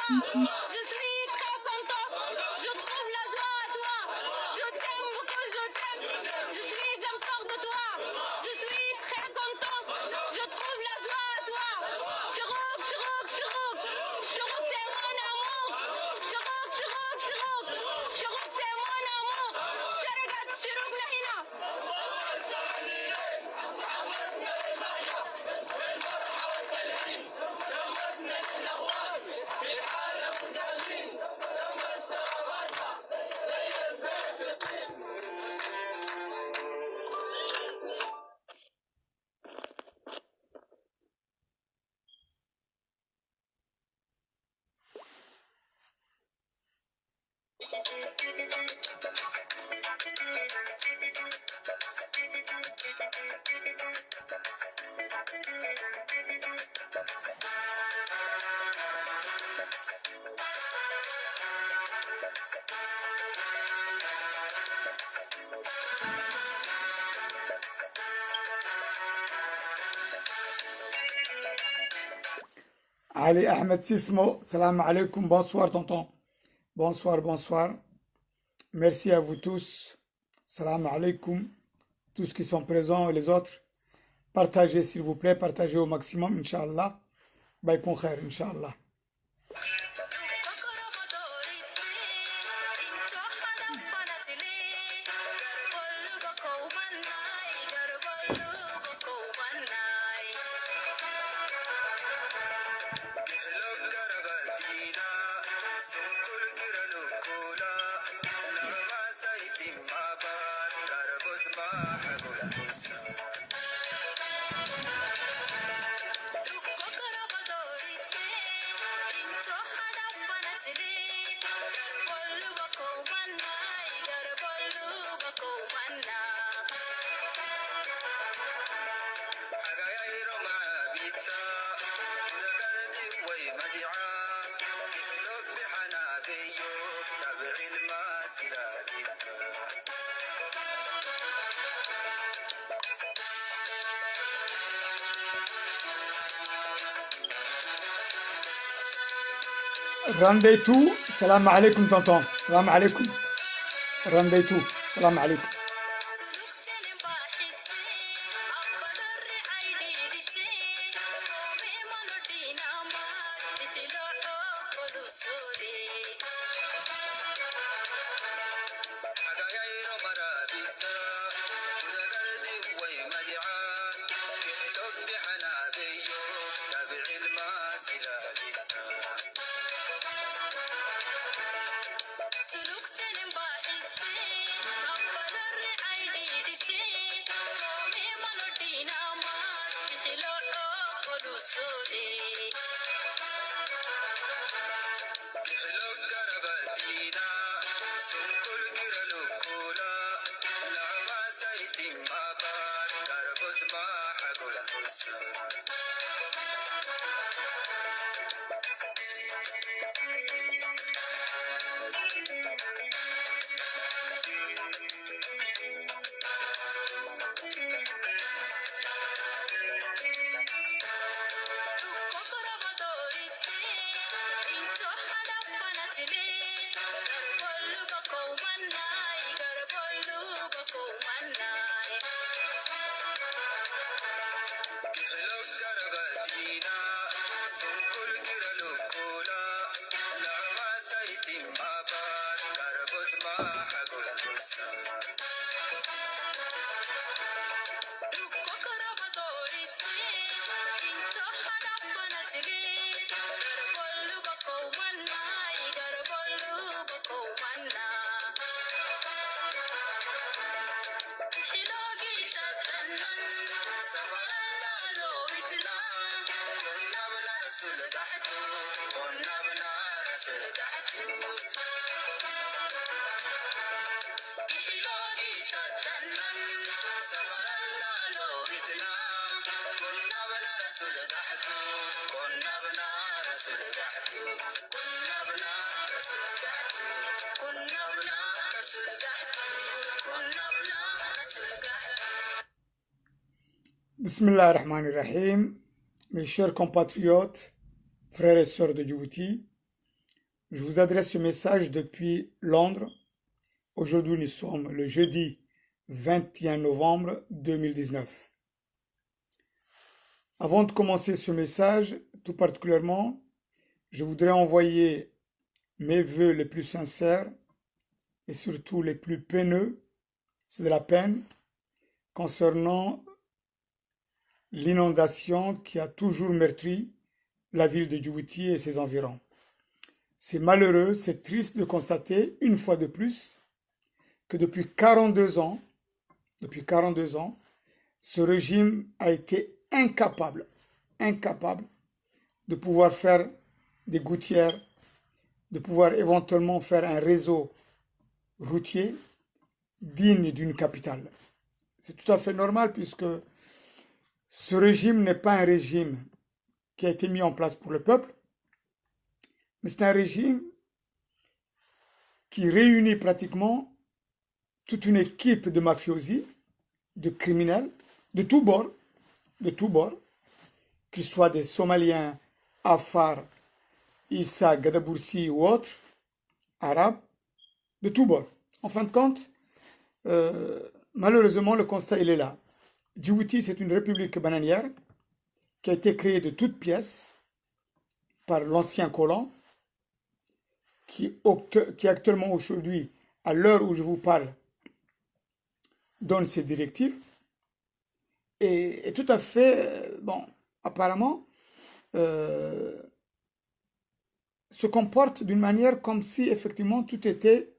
Je suis très content. Je trouve la joie à toi. Je t'aime beaucoup, je t'aime. Je suis un fort de toi. Je suis très content. Je trouve la joie à toi. Chourouk, chourouk, chourouk. Chourouk, c'est mon amour. Chourouk, chourouk, chourouk. Chourouk, c'est mon amour. Sharagat, chourouk, nahina. Ali Ahmed Sismo, salam alaikum, bonsoir tonton. Bonsoir, bonsoir. Merci à vous tous. Salam alaikum. Tous qui sont présents et les autres. Partagez s'il vous plaît, partagez au maximum, Inch'Allah. Baykon khair, Inch'Allah. Rendez-tout, salam alaikum tonton, salam alaikum. Rendez-tout, salam alaikum. Bismillah ar-Rahman ar-Rahim, mes chers compatriotes, frères et sœurs de Djibouti, Je vous adresse ce message depuis Londres. Aujourd'hui, nous sommes le jeudi 21 novembre 2019. Avant de commencer ce message, tout particulièrement, je voudrais envoyer mes vœux les plus sincères et surtout les plus peineux, c'est de la peine, concernant l'inondation qui a toujours meurtri la ville de Djibouti et ses environs. C'est malheureux, c'est triste de constater, une fois de plus, que depuis 42 ans, ce régime a été incapable de pouvoir faire des gouttières, de pouvoir éventuellement faire un réseau routier digne d'une capitale. C'est tout à fait normal puisque ce régime n'est pas un régime qui a été mis en place pour le peuple, mais c'est un régime qui réunit pratiquement toute une équipe de mafiosi, de criminels, de tous bords, qu'ils soient des Somaliens, Afar, Issa, Gadaboursi ou autres, arabes, de tous bords. En fin de compte, malheureusement, le constat, il est là. Djibouti, c'est une république bananière qui a été créée de toutes pièces par l'ancien colon, qui actuellement aujourd'hui, à l'heure où je vous parle, donne ses directives, et tout à fait, apparemment, se comporte d'une manière comme si effectivement tout était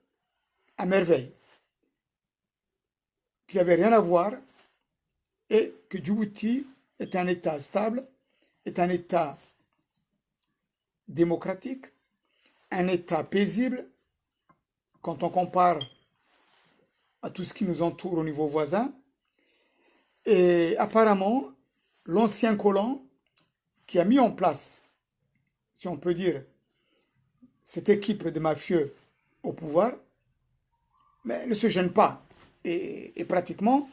à merveille, qu'il n'y avait rien à voir, et que Djibouti est un État stable, est un État démocratique, un État paisible, quand on compare à tout ce qui nous entoure au niveau voisin. Et apparemment, l'ancien colon qui a mis en place, si on peut dire, cette équipe de mafieux au pouvoir, mais ne se gêne pas. Et pratiquement,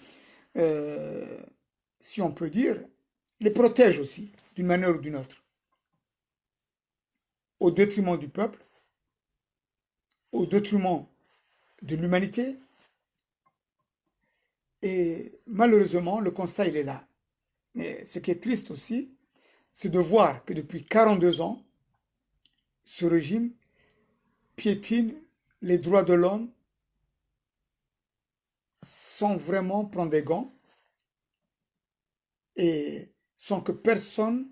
si on peut dire, les protège aussi, d'une manière ou d'une autre, au détriment du peuple, au détriment de l'humanité. Et malheureusement, le constat, il est là. Et ce qui est triste aussi, c'est de voir que depuis 42 ans, ce régime piétine les droits de l'homme sans vraiment prendre des gants et sans que personne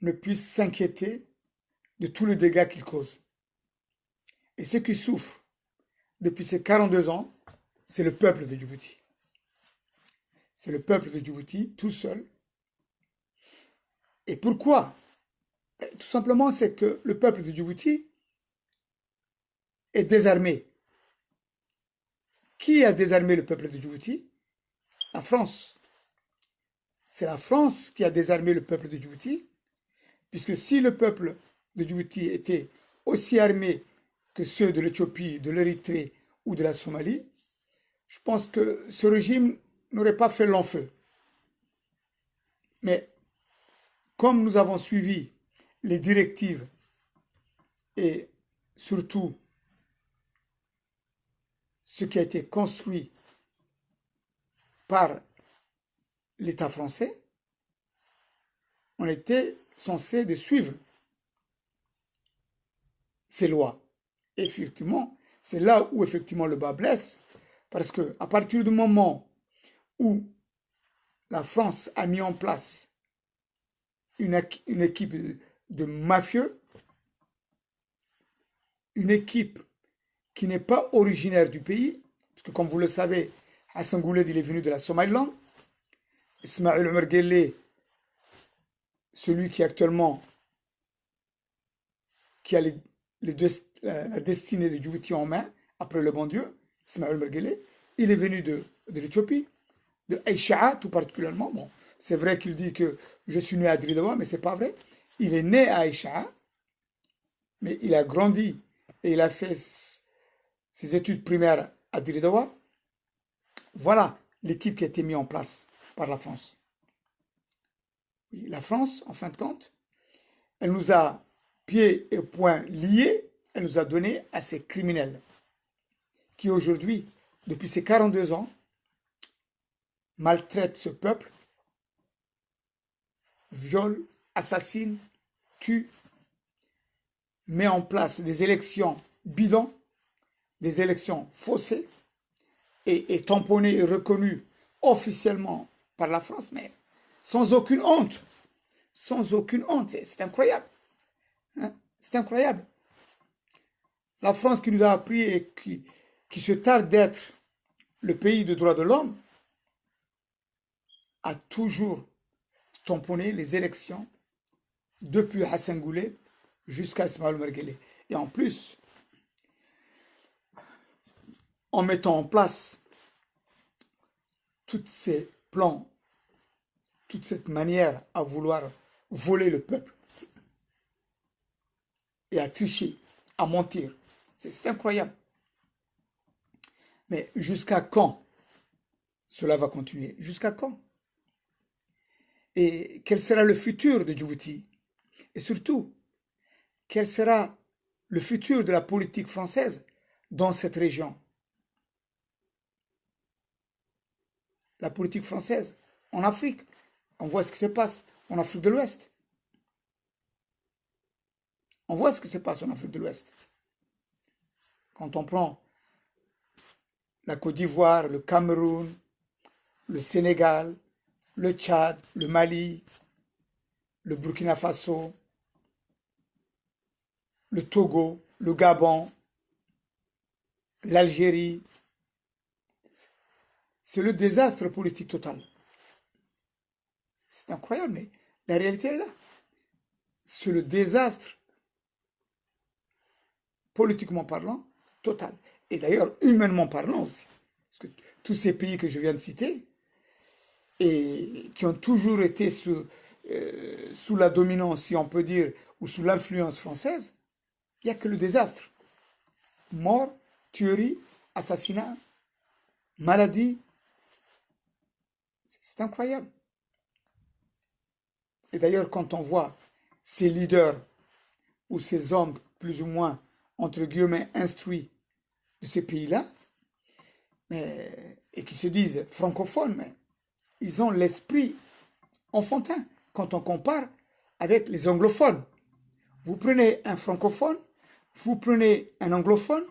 ne puisse s'inquiéter de tous les dégâts qu'il cause. Et ceux qui souffrent depuis ces 42 ans, c'est le peuple de Djibouti. C'est le peuple de Djibouti tout seul. Et pourquoi? Tout simplement, c'est que le peuple de Djibouti est désarmé. Qui a désarmé le peuple de Djibouti? La France. C'est la France qui a désarmé le peuple de Djibouti, puisque si le peuple de Djibouti était aussi armé que ceux de l'Éthiopie, de l'Érythrée ou de la Somalie, je pense que ce régime n'aurait pas fait long feu. Mais comme nous avons suivi les directives et surtout ce qui a été construit par l'État français, on était censé de suivre ces lois. Et effectivement, c'est là où effectivement le bas blesse, parce que à partir du moment où la France a mis en place une équipe de mafieux, une équipe qui n'est pas originaire du pays, parce que comme vous le savez, Hassan Gouled, il est venu de la Somaliland, Ismaël Omar Guelleh, celui qui actuellement qui a la destinée de Djibouti en main, après le bon Dieu, Ismaël Omar Guelleh, il est venu de l'Éthiopie, de Aïcha tout particulièrement. Bon, c'est vrai qu'il dit que je suis né à Dridawa, mais c'est pas vrai. Il est né à Aïcha, mais il a grandi et il a fait ses études primaires à Dridawa. Voilà l'équipe qui a été mise en place par la France. La France, en fin de compte, elle nous a pieds et poings liés, elle nous a donné à ces criminels qui aujourd'hui, depuis ces 42 ans, maltraitent ce peuple, violent, assassinent, tuent, met en place des élections bidons, des élections faussées, et tamponnées et reconnues officiellement par la France, mais sans aucune honte. Sans aucune honte. C'est incroyable. Hein? C'est incroyable. La France qui nous a appris et qui se tarde d'être le pays de droits de l'homme a toujours tamponné les élections depuis Hassan Goulet jusqu'à Ismaël Merguele. Et en plus, en mettant en place tous ces plans, toute cette manière à vouloir voler le peuple et à tricher, à mentir. C'est incroyable. Mais jusqu'à quand cela va continuer? Jusqu'à quand? Et quel sera le futur de Djibouti? Et surtout, quel sera le futur de la politique française dans cette région? La politique française en Afrique. On voit ce qui se passe en Afrique de l'Ouest. On voit ce qui se passe en Afrique de l'Ouest. Quand on prend la Côte d'Ivoire, le Cameroun, le Sénégal, le Tchad, le Mali, le Burkina Faso, le Togo, le Gabon, l'Algérie, c'est le désastre politique total. C'est incroyable, mais la réalité est là. C'est le désastre, politiquement parlant, total. Et d'ailleurs, humainement parlant aussi. Parce que tous ces pays que je viens de citer, et qui ont toujours été sous la dominance, si on peut dire, ou sous l'influence française, il n'y a que le désastre. Mort, tuerie, assassinat, maladie. C'est incroyable. Et d'ailleurs, quand on voit ces leaders ou ces hommes plus ou moins, entre guillemets, instruits de ces pays-là, et qui se disent francophones, mais ils ont l'esprit enfantin quand on compare avec les anglophones. Vous prenez un francophone, vous prenez un anglophone,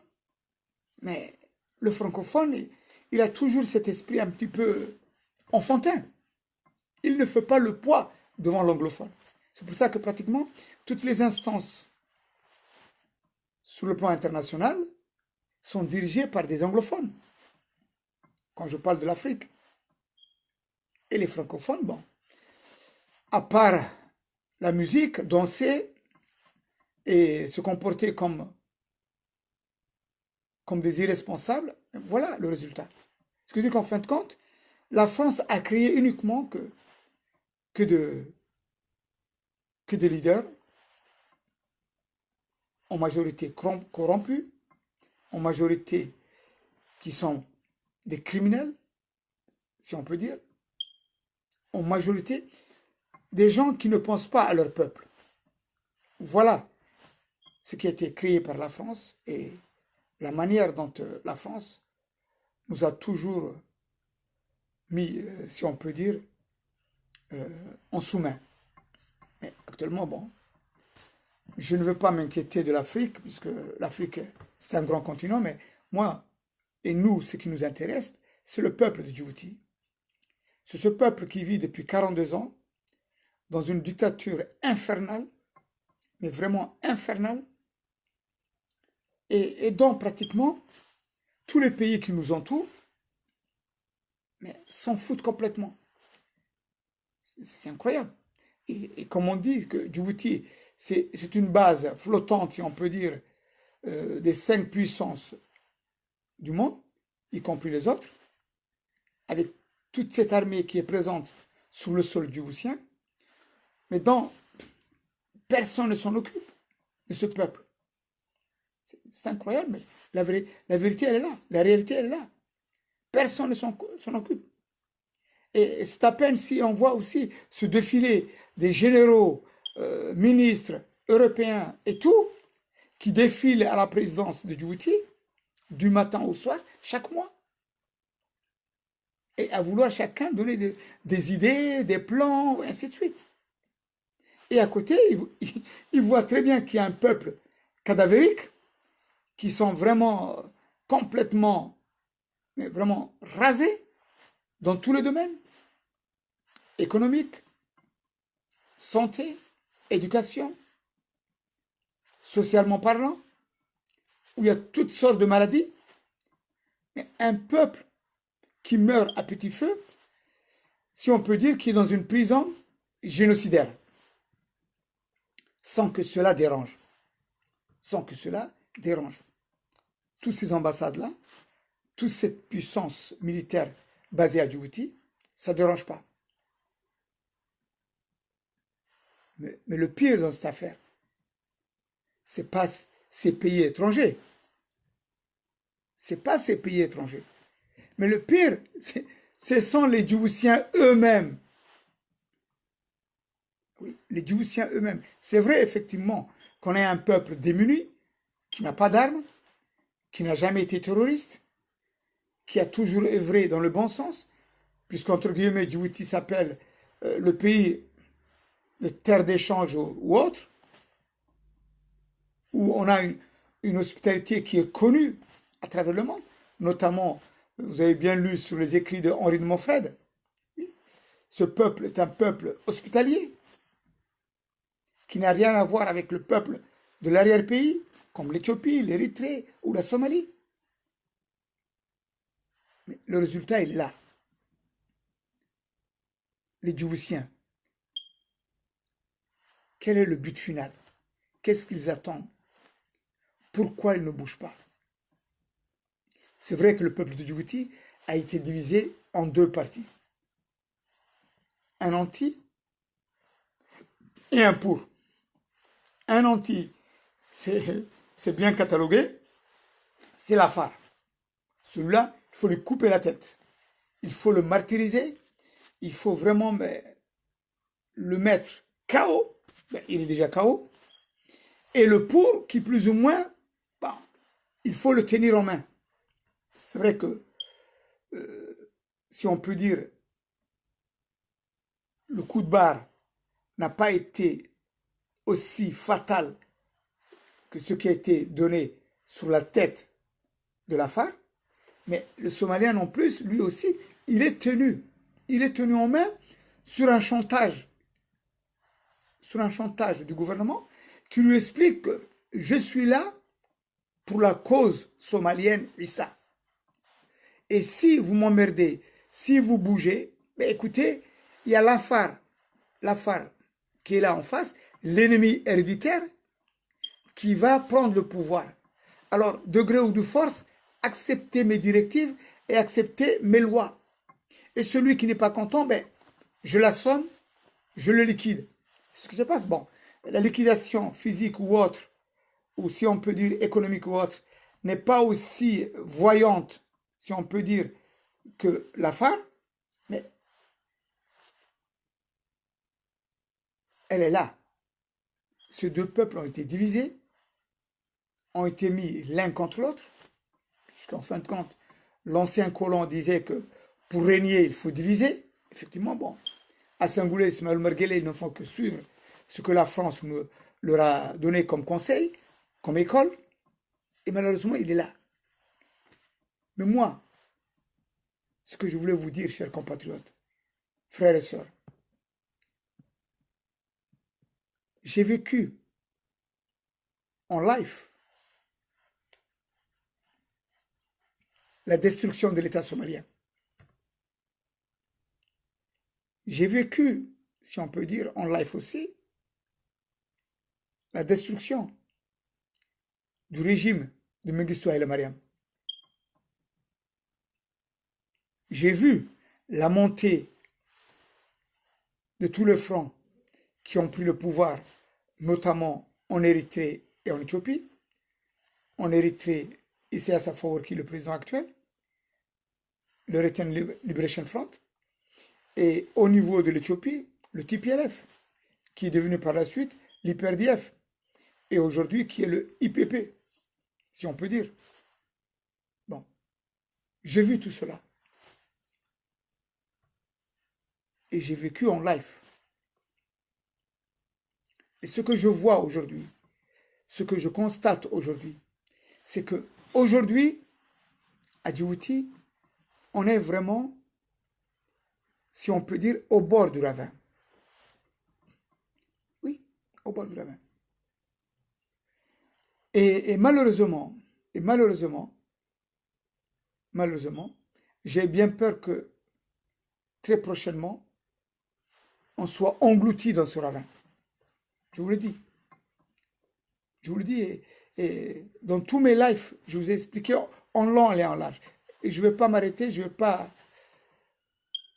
mais le francophone, il a toujours cet esprit un petit peu enfantin. Il ne fait pas le poids devant l'anglophone. C'est pour ça que pratiquement toutes les instances sur le plan international sont dirigées par des anglophones. Quand je parle de l'Afrique. Et les francophones, bon, à part la musique, danser et se comporter comme des irresponsables, voilà le résultat. Ce qui veut dire qu'en fin de compte, la France a créé uniquement que des leaders en majorité corrompus, en majorité qui sont des criminels, si on peut dire, en majorité des gens qui ne pensent pas à leur peuple. Voilà ce qui a été créé par la France et la manière dont la France nous a toujours mis, si on peut dire, en sous-main. Mais actuellement, bon, je ne veux pas m'inquiéter de l'Afrique, puisque l'Afrique, c'est un grand continent, mais moi et nous, ce qui nous intéresse, c'est le peuple de Djibouti. C'est ce peuple qui vit depuis 42 ans dans une dictature infernale, mais vraiment infernale, et dont pratiquement tous les pays qui nous entourent s'en foutent complètement. C'est incroyable. Et comme on dit que Djibouti, c'est une base flottante, si on peut dire, des 5 puissances du monde, y compris les autres, avec toute cette armée qui est présente sur le sol djiboutien, mais dont personne ne s'en occupe de ce peuple. C'est incroyable, mais la vérité, elle est là. La réalité, elle est là. Personne ne s'en occupe. Et c'est à peine si on voit aussi ce défilé des généraux, ministres européens et tout, qui défilent à la présidence de Djibouti, du matin au soir, chaque mois. Et à vouloir chacun donner des idées, des plans, et ainsi de suite. Et à côté, ils voient très bien qu'il y a un peuple cadavérique, qui sont vraiment complètement, mais vraiment rasés dans tous les domaines, économique, santé, éducation, socialement parlant, où il y a toutes sortes de maladies. Mais un peuple qui meurt à petit feu, si on peut dire qu'il est dans une prison génocidaire, sans que cela dérange. Sans que cela dérange. Toutes ces ambassades-là, toute cette puissance militaire basée à Djibouti, ça ne dérange pas. Mais le pire dans cette affaire, c'est pas ces pays étrangers. C'est pas ces pays étrangers. Mais le pire, ce sont les Djiboutiens eux-mêmes. Oui, les Djiboutiens eux-mêmes. C'est vrai, effectivement, qu'on est un peuple démuni, qui n'a pas d'armes, qui n'a jamais été terroriste, qui a toujours œuvré dans le bon sens, puisqu'entre guillemets, Djibouti s'appelle le pays de terre d'échange ou autre, où on a une hospitalité qui est connue à travers le monde, notamment, vous avez bien lu sur les écrits de Henri de Montfred, ce peuple est un peuple hospitalier, qui n'a rien à voir avec le peuple de l'arrière-pays, comme l'Éthiopie, l'Érythrée ou la Somalie. Mais le résultat, il est là. Les Djiboutiens, quel est le but final? Qu'est-ce qu'ils attendent? Pourquoi ils ne bougent pas? C'est vrai que le peuple de Djibouti a été divisé en deux parties. Un anti et un pour. Un anti, c'est bien catalogué, c'est l'Afar. Celui-là, il faut lui couper la tête. Il faut le martyriser. Il faut vraiment le mettre KO. Il est déjà KO. Et le pour, qui plus ou moins, il faut le tenir en main. C'est vrai que, si on peut dire, le coup de barre n'a pas été aussi fatal que ce qui a été donné sur la tête de l'Afar, mais le Somalien non plus, lui aussi, il est tenu en main sur un chantage du gouvernement qui lui explique que je suis là pour la cause somalienne Issa. Et si vous m'emmerdez, si vous bougez, écoutez, il y a l'Afar qui est là en face, l'ennemi héréditaire, qui va prendre le pouvoir. Alors, de gré ou de force, acceptez mes directives et acceptez mes lois. Et celui qui n'est pas content, je l'assomme, je le liquide. C'est ce qui se passe. Bon, la liquidation physique ou autre, ou si on peut dire économique ou autre, n'est pas aussi voyante, si on peut dire, que l'Afar, mais elle est là. Ces deux peuples ont été divisés, ont été mis l'un contre l'autre, puisqu'en fin de compte, l'ancien colon disait que pour régner, il faut diviser. Effectivement, bon, à Saint-Goulet, Ismaël Merguele, ils ne font que suivre ce que la France leur a donné comme conseil, comme école, et malheureusement, il est là. Mais moi, ce que je voulais vous dire, chers compatriotes, frères et sœurs, j'ai vécu en live la destruction de l'État somalien. J'ai vécu, si on peut dire, en live aussi, la destruction du régime de Mengistu Haile Mariam. J'ai vu la montée de tous les fronts qui ont pris le pouvoir, notamment en Érythrée et en Éthiopie. En Érythrée, Isaias Afwerki, le président actuel, le Eritrean Liberation Front, et au niveau de l'Éthiopie, le TPLF, qui est devenu par la suite l'IPRDF, et aujourd'hui qui est le IPP, si on peut dire. Bon, j'ai vu tout cela. Et j'ai vécu en live. Et ce que je vois aujourd'hui, ce que je constate aujourd'hui, c'est que aujourd'hui, à Djibouti, on est vraiment, si on peut dire, au bord du ravin. Oui, au bord du ravin. Et malheureusement, malheureusement, j'ai bien peur que très prochainement, on soit englouti dans ce ravin. Je vous le dis. Je vous le dis. Et dans tous mes lives, je vous ai expliqué en long et en large. Et je ne vais pas m'arrêter, je ne vais pas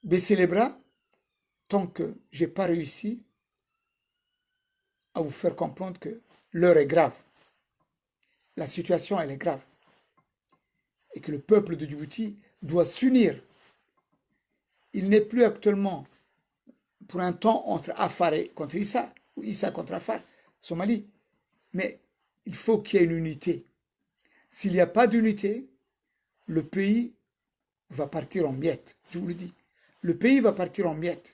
baisser les bras tant que je n'ai pas réussi à vous faire comprendre que l'heure est grave. La situation, elle est grave. Et que le peuple de Djibouti doit s'unir. Il n'est plus actuellement pour un temps entre Afar et contre Issa, ou Issa contre Afar, Somalie. Mais il faut qu'il y ait une unité. S'il n'y a pas d'unité, le pays va partir en miettes. Je vous le dis. Le pays va partir en miettes.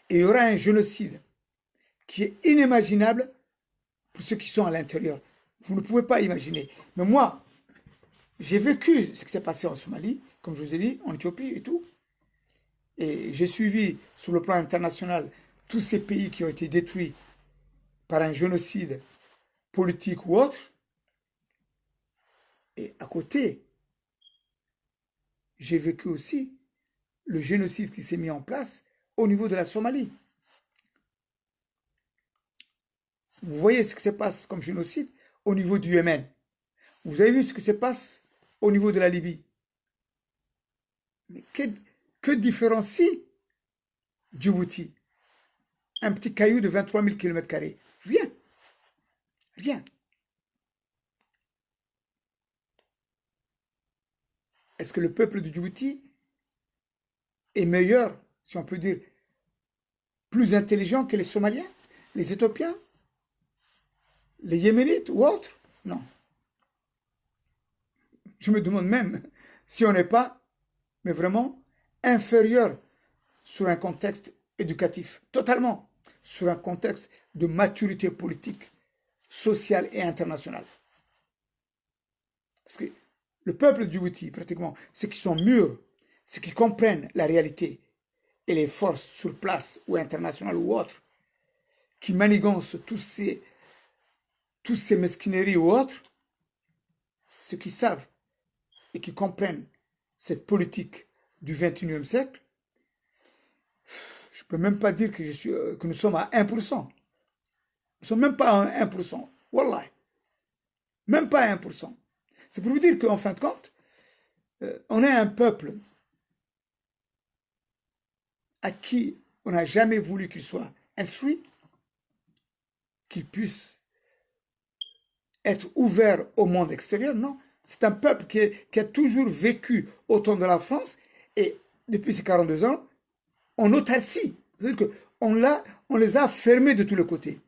Et il y aura un génocide qui est inimaginable pour ceux qui sont à l'intérieur. Vous ne pouvez pas imaginer. Mais moi, j'ai vécu ce qui s'est passé en Somalie, comme je vous ai dit, en Éthiopie et tout. Et j'ai suivi sur le plan international tous ces pays qui ont été détruits par un génocide politique ou autre. Et à côté, j'ai vécu aussi le génocide qui s'est mis en place au niveau de la Somalie. Vous voyez ce qui se passe comme génocide au niveau du Yémen. Vous avez vu ce qui se passe au niveau de la Libye. Mais que différencie Djibouti? Un petit caillou de 23 000 km². Rien. Rien. Est-ce que le peuple de Djibouti est meilleur, si on peut dire, plus intelligent que les Somaliens, les Éthiopiens, les Yéménites ou autres? Non. Je me demande même si on n'est pas, mais vraiment, inférieur sur un contexte éducatif, totalement, sur un contexte de maturité politique, sociale et internationale. Parce que le peuple de Djibouti, pratiquement, ceux qui sont mûrs, ceux qui comprennent la réalité et les forces sur place ou internationales ou autres, qui manigancent tous ces mesquineries ou autres, ceux qui savent et qui comprennent cette politique du XXIe siècle, je ne peux même pas dire que nous sommes à 1%. Nous ne sommes même pas à 1%. Wallah. Même pas à 1%. C'est pour vous dire qu'en fin de compte, on est un peuple à qui on n'a jamais voulu qu'il soit instruit, qu'il puisse être ouvert au monde extérieur. Non, c'est un peuple qui a toujours vécu au temps de la France et depuis ces 42 ans, en autarcie. C'est-à-dire qu'on les a fermés de tous les côtés.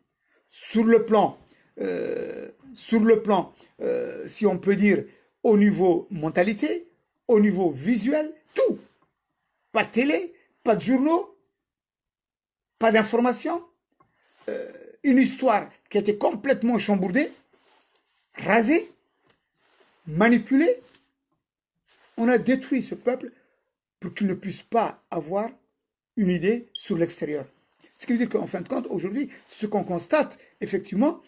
Sur le plan, si on peut dire, au niveau mentalité, au niveau visuel, tout. Pas de télé, pas de journaux, pas d'informations. Une histoire qui a été complètement chambourdée, rasée, manipulée. On a détruit ce peuple pour qu'il ne puisse pas avoir une idée sur l'extérieur. Ce qui veut dire qu'en fin de compte, aujourd'hui, ce qu'on constate, effectivement,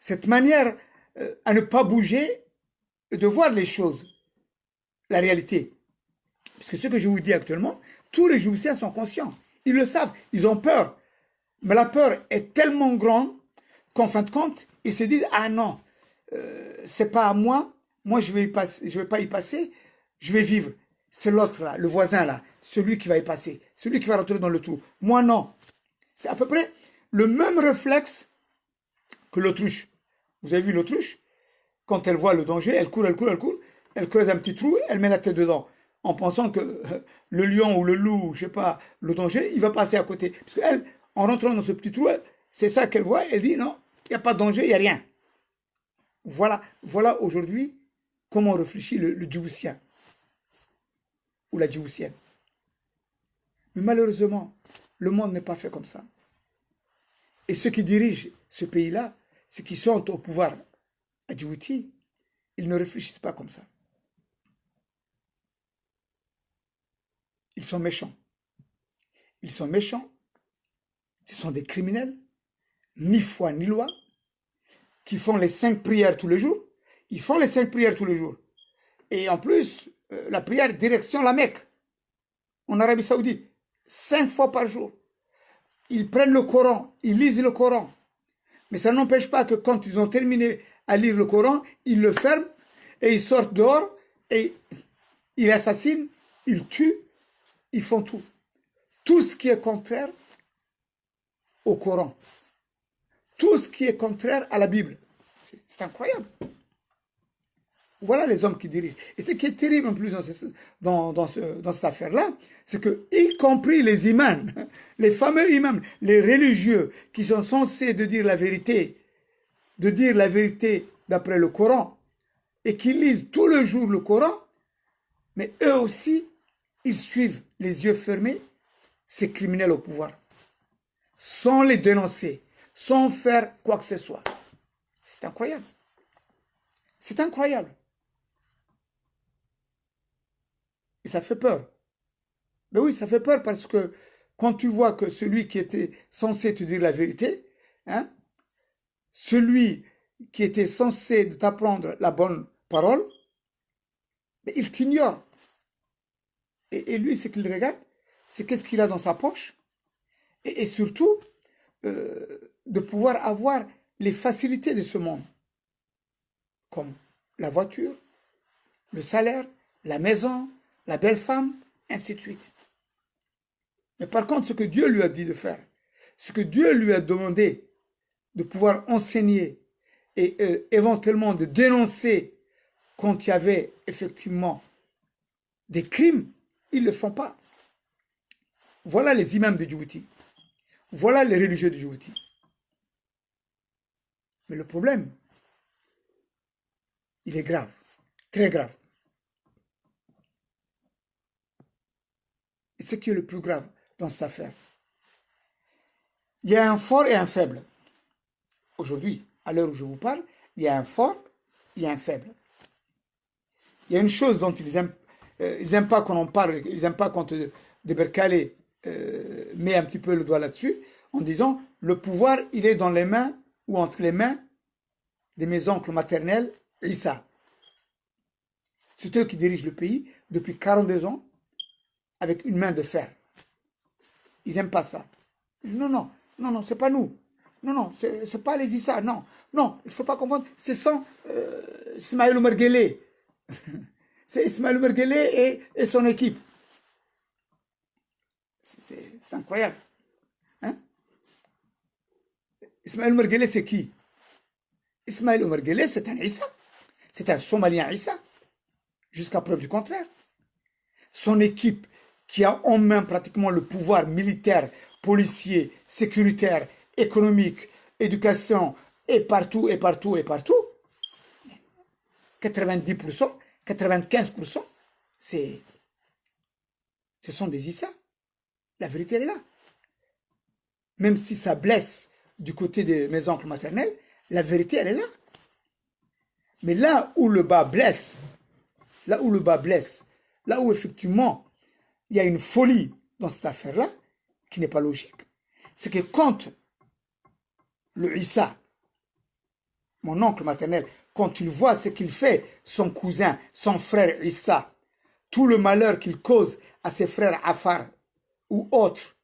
cette manière à ne pas bouger et de voir les choses, la réalité. Parce que ce que je vous dis actuellement, tous les Djiboutiens sont conscients. Ils le savent, ils ont peur. Mais la peur est tellement grande qu'en fin de compte, ils se disent, ah non, c'est pas à moi, je vais pas y passer, je vais vivre. C'est l'autre là, le voisin là, celui qui va y passer, celui qui va rentrer dans le trou. Moi non. C'est à peu près le même réflexe que l'autruche. Vous avez vu l'autruche? Quand elle voit le danger, elle court, elle creuse un petit trou, elle met la tête dedans, en pensant que le lion ou le loup, je sais pas, le danger, il va passer à côté. Parce qu'elle, en rentrant dans ce petit trou, c'est ça qu'elle voit, elle dit non, Il n'y a pas de danger, il n'y a rien. Voilà aujourd'hui comment réfléchit le Djiboutien ou la Djiboutienne. Mais malheureusement, le monde n'est pas fait comme ça. Et ceux qui dirigent ce pays-là, ceux qui sont au pouvoir à Djibouti, ils ne réfléchissent pas comme ça. Ils sont méchants. Ils sont méchants. Ce sont des criminels, ni foi ni loi, qui font les 5 prières tous les jours. Ils font les 5 prières tous les jours. Et en plus, la prière direction la Mecque, en Arabie Saoudite, 5 fois par jour. Ils prennent le Coran, ils lisent le Coran. Mais ça n'empêche pas que quand ils ont terminé à lire le Coran, ils le ferment et ils sortent dehors et ils assassinent, ils tuent, ils font tout. Tout ce qui est contraire au Coran. Tout ce qui est contraire à la Bible. C'est incroyable. Voilà les hommes qui dirigent. Et ce qui est terrible en plus dans cette affaire-là, c'est que, y compris les imams, les fameux imams, les religieux qui sont censés de dire la vérité d'après le Coran, et qui lisent tout le jour le Coran, mais eux aussi, ils suivent les yeux fermés ces criminels au pouvoir, sans les dénoncer, sans faire quoi que ce soit. C'est incroyable. C'est incroyable. Et ça fait peur. Mais oui, ça fait peur parce que quand tu vois que celui qui était censé te dire la vérité, hein, celui qui était censé t'apprendre la bonne parole, mais il t'ignore. Et lui, ce qu'il regarde, c'est qu'est-ce qu'il a dans sa poche, et surtout, de pouvoir avoir les facilités de ce monde, comme la voiture, le salaire, la maison, la belle femme, ainsi de suite. Mais par contre, ce que Dieu lui a dit de faire, ce que Dieu lui a demandé de pouvoir enseigner et éventuellement de dénoncer quand il y avait effectivement des crimes, ils ne le font pas. Voilà les imams de Djibouti. Voilà les religieux de Djibouti. Mais le problème, il est grave, très grave. Et ce qui est le plus grave dans cette affaire, il y a un fort et un faible. Aujourd'hui, à l'heure où je vous parle, il y a un fort, il y a un faible. Il y a une chose dont ils n'aiment pas qu'on en parle, ils n'aiment pas quand Deberkale met un petit peu le doigt là-dessus, en disant le pouvoir, il est dans les mains ou entre les mains de mes oncles maternels, Issa. C'est eux qui dirigent le pays depuis 42 ans avec une main de fer. Ils n'aiment pas ça. Non, c'est pas nous. Non, c'est pas les Issa. Non, il ne faut pas comprendre. C'est sans Ismaël Omar Guelleh. C'est Ismaël Omar Guelleh et son équipe. C'est incroyable. Hein? Ismaël Omar Guelleh, c'est qui? Ismaël Omar Guelleh, c'est un Issa. C'est un Somalien Issa. Jusqu'à preuve du contraire. Son équipe, qui a en main pratiquement le pouvoir militaire, policier, sécuritaire, économique, éducation, et partout, 90%, 95%, ce sont des Issa. La vérité, elle est là. Même si ça blesse du côté de mes oncles maternels, la vérité, elle est là. Mais là où le bas blesse, là où effectivement il y a une folie dans cette affaire-là, qui n'est pas logique, c'est que quand le Issa, mon oncle maternel, quand il voit ce qu'il fait, son cousin, son frère Issa, tout le malheur qu'il cause à ses frères Afar ou autres,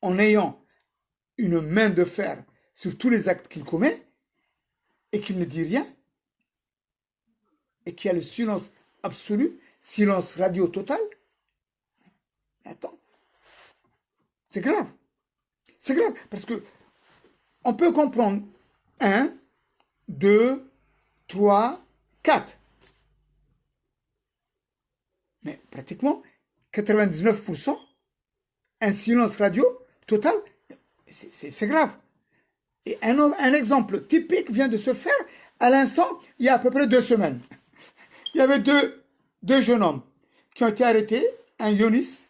en ayant une main de fer sur tous les actes qu'il commet, et qu'il ne dit rien, et qu'il y a le silence absolu, silence radio total. Attends, c'est grave. C'est grave, parce que on peut comprendre 1, 2, 3, 4. Mais pratiquement 99%, un silence radio total, c'est grave. Et un exemple typique vient de se faire à l'instant, il y a à peu près 2 semaines. Il y avait deux jeunes hommes qui ont été arrêtés. Un Yonis,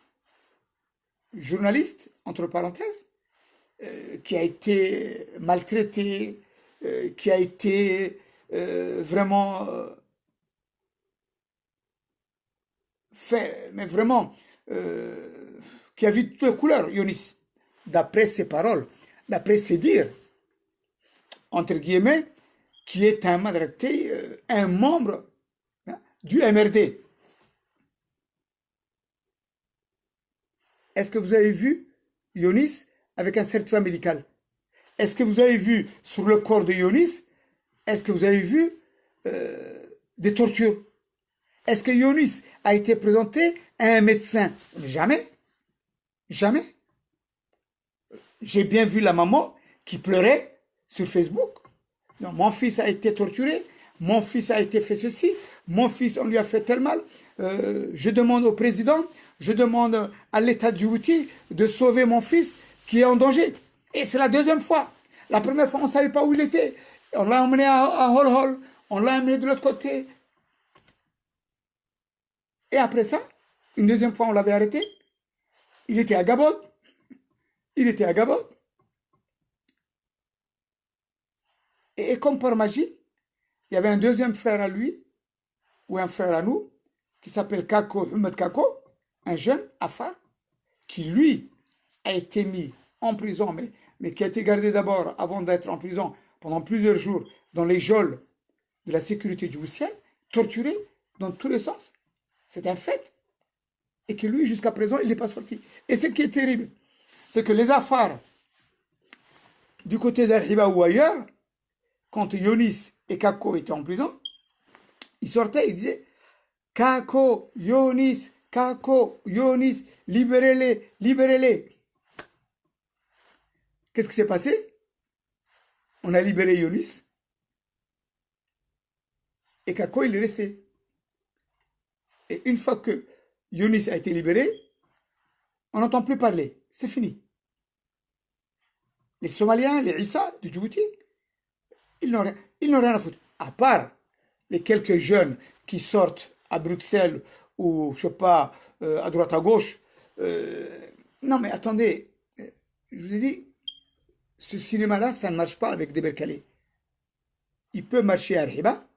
journaliste, entre parenthèses, qui a été maltraité, qui a été vraiment fait, mais vraiment, qui a vu toutes les couleurs, Yonis, d'après ses paroles, d'après ses dires, entre guillemets, qui est un maltraité, un membre du MRD. Est-ce que vous avez vu Yonis avec un certificat médical? Est-ce que vous avez vu sur le corps de Yonis, est-ce que vous avez vu des tortures? Est-ce que Yonis a été présenté à un médecin? Jamais. Jamais. J'ai bien vu la maman qui pleurait sur Facebook. Non, mon fils a été torturé, mon fils a été fait ceci, mon fils, on lui a fait tel mal. Je demande au président, je demande à l'État de Djibouti de sauver mon fils qui est en danger. Et c'est la deuxième fois. La première fois, on ne savait pas où il était. On l'a emmené à Hol Hol, on l'a emmené de l'autre côté. Et après ça, une deuxième fois, on l'avait arrêté. Il était à Gabon. Il était à Gabon. Et comme par magie, il y avait un deuxième frère à lui, ou un frère à nous, qui s'appelle Kako, Humed Kako, un jeune Afar, qui lui a été mis en prison, mais qui a été gardé d'abord avant d'être en prison pendant plusieurs jours dans les geôles de la sécurité djiboutienne, torturé dans tous les sens. C'est un fait. Et que lui, jusqu'à présent, il n'est pas sorti. Et ce qui est terrible, c'est que les Afars, du côté d'Arhiba ou ailleurs, quand Yonis et Kako étaient en prison, ils sortaient, ils disaient Kako, Yonis, libérez-les, libérez-les. Qu'est-ce qui s'est passé? On a libéré Yonis et Kako, il est resté. Et une fois que Yonis a été libéré, on n'entend plus parler. C'est fini. Les Somaliens, les Issa du Djibouti, ils n'ont rien à foutre. À part les quelques jeunes qui sortent à Bruxelles ou, je sais pas, à droite à gauche. Non, mais attendez, je vous ai dit, ce cinéma-là, ça ne marche pas avec des Berkale. Il peut marcher à Arhiba,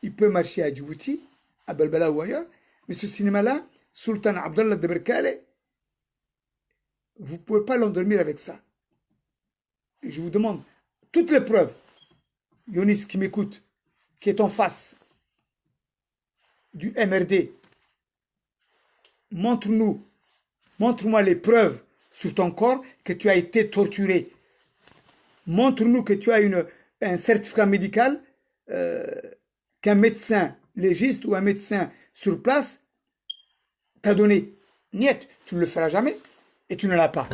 il peut marcher à Djibouti, à Belbela ou ailleurs, mais ce cinéma-là, Sultan Abdallah de Berkale, vous ne pouvez pas l'endormir avec ça. Et je vous demande toutes les preuves. Yonis qui m'écoute, qui est en face du MRD, montre-moi les preuves sur ton corps que tu as été torturé. Montre-nous que tu as un certificat médical qu'un médecin légiste ou un médecin sur place t'a donné. Niet, tu ne le feras jamais et tu ne l'as pas.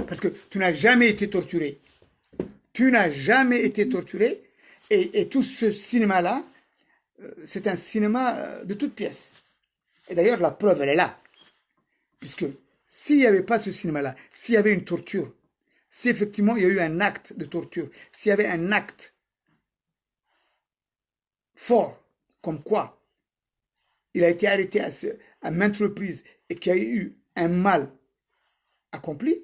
Parce que tu n'as jamais été torturé. Tu n'as jamais été torturé et tout ce cinéma-là, c'est un cinéma de toutes pièces. Et d'ailleurs, la preuve, elle est là. Puisque s'il n'y avait pas ce cinéma-là, s'il y avait une torture, si effectivement il y a eu un acte de torture, s'il y avait un acte fort, comme quoi il a été arrêté à maintes reprises et qu'il y a eu un mal accompli,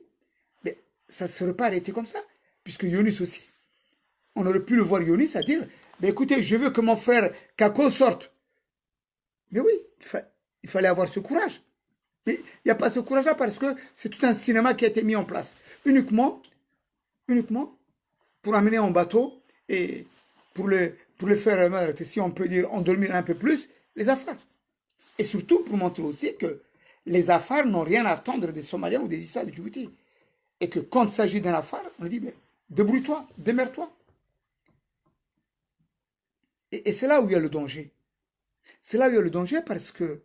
mais ça ne serait pas arrêté comme ça. Puisque Yonis aussi, on aurait pu le voir Yonis à dire, mais écoutez, je veux que mon frère Kako sorte. Mais oui, il fallait avoir ce courage. Mais il n'y a pas ce courage-là parce que c'est tout un cinéma qui a été mis en place. Uniquement pour amener en bateau et pour les faire, si on peut dire, endormir un peu plus, les Afars. Et surtout pour montrer aussi que les Afars n'ont rien à attendre des Somaliens ou des Issa de Djibouti. Et que quand il s'agit d'un Afar, on dit, mais débrouille-toi, démerde-toi. Et c'est là où il y a le danger. C'est là où il y a le danger parce que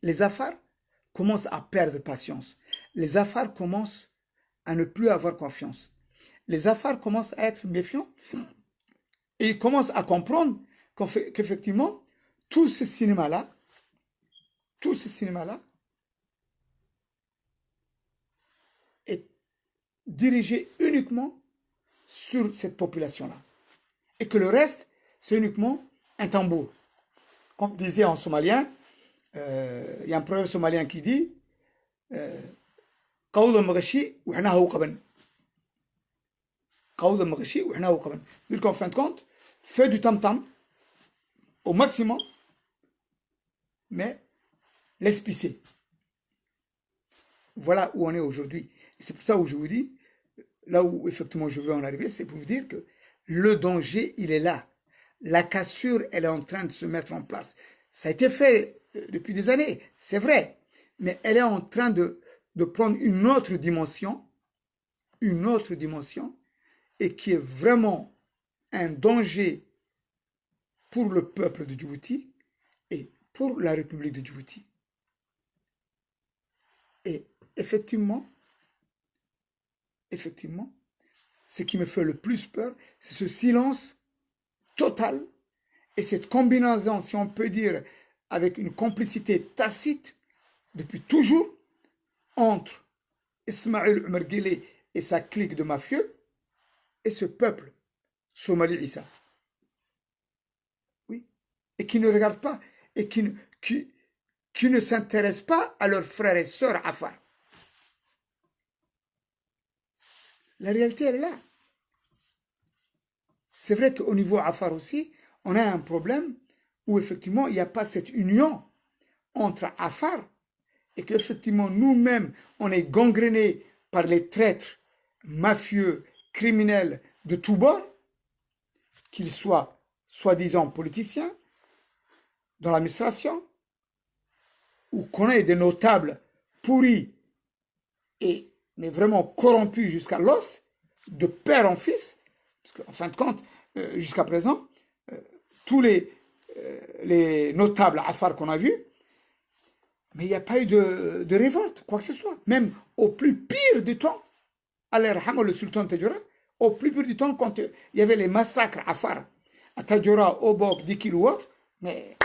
les Afars commencent à perdre patience. Les Afars commencent à ne plus avoir confiance. Les Afars commencent à être méfiants et ils commencent à comprendre qu'effectivement, tout ce cinéma-là est dirigé uniquement sur cette population-là. Et que le reste, c'est uniquement un tambour. Comme disait en somalien, il y a un proverbe somalien qui dit قوض مغشي وحنا هو قبن. قوض مغشي وحنا هو قبن. Donc en fin de compte, fais du tam-tam au maximum, mais laisse pisser. Voilà où on est aujourd'hui. C'est pour ça où je vous dis, là où effectivement je veux en arriver, c'est pour vous dire que le danger, il est là. La cassure, elle est en train de se mettre en place. Ça a été fait depuis des années, c'est vrai, mais elle est en train de prendre une autre dimension, et qui est vraiment un danger pour le peuple de Djibouti et pour la République de Djibouti. Et effectivement, ce qui me fait le plus peur, c'est ce silence total et cette combinaison, si on peut dire, avec une complicité tacite depuis toujours entre Ismaël Omar Guelleh et sa clique de mafieux et ce peuple Somali Issa. Oui. Et qui ne regarde pas et qui ne s'intéresse pas à leurs frères et sœurs Afar. La réalité, elle est là. C'est vrai qu'au niveau Afar aussi, on a un problème où effectivement, il n'y a pas cette union entre Afar et qu'effectivement, nous-mêmes, on est gangrénés par les traîtres mafieux, criminels de tous bords, qu'ils soient soi-disant politiciens, dans l'administration, ou qu'on ait des notables pourris mais vraiment corrompus jusqu'à l'os, de père en fils, parce qu'en fin de compte, jusqu'à présent, tous les notables Afar qu'on a vus, mais il n'y a pas eu de révolte, quoi que ce soit. Même au plus pire du temps, Allah yarham le sultan Tadjoura, au plus pire du temps, quand il y avait les massacres Afar, à Tadjoura, Obok, Dikil ou autre, mais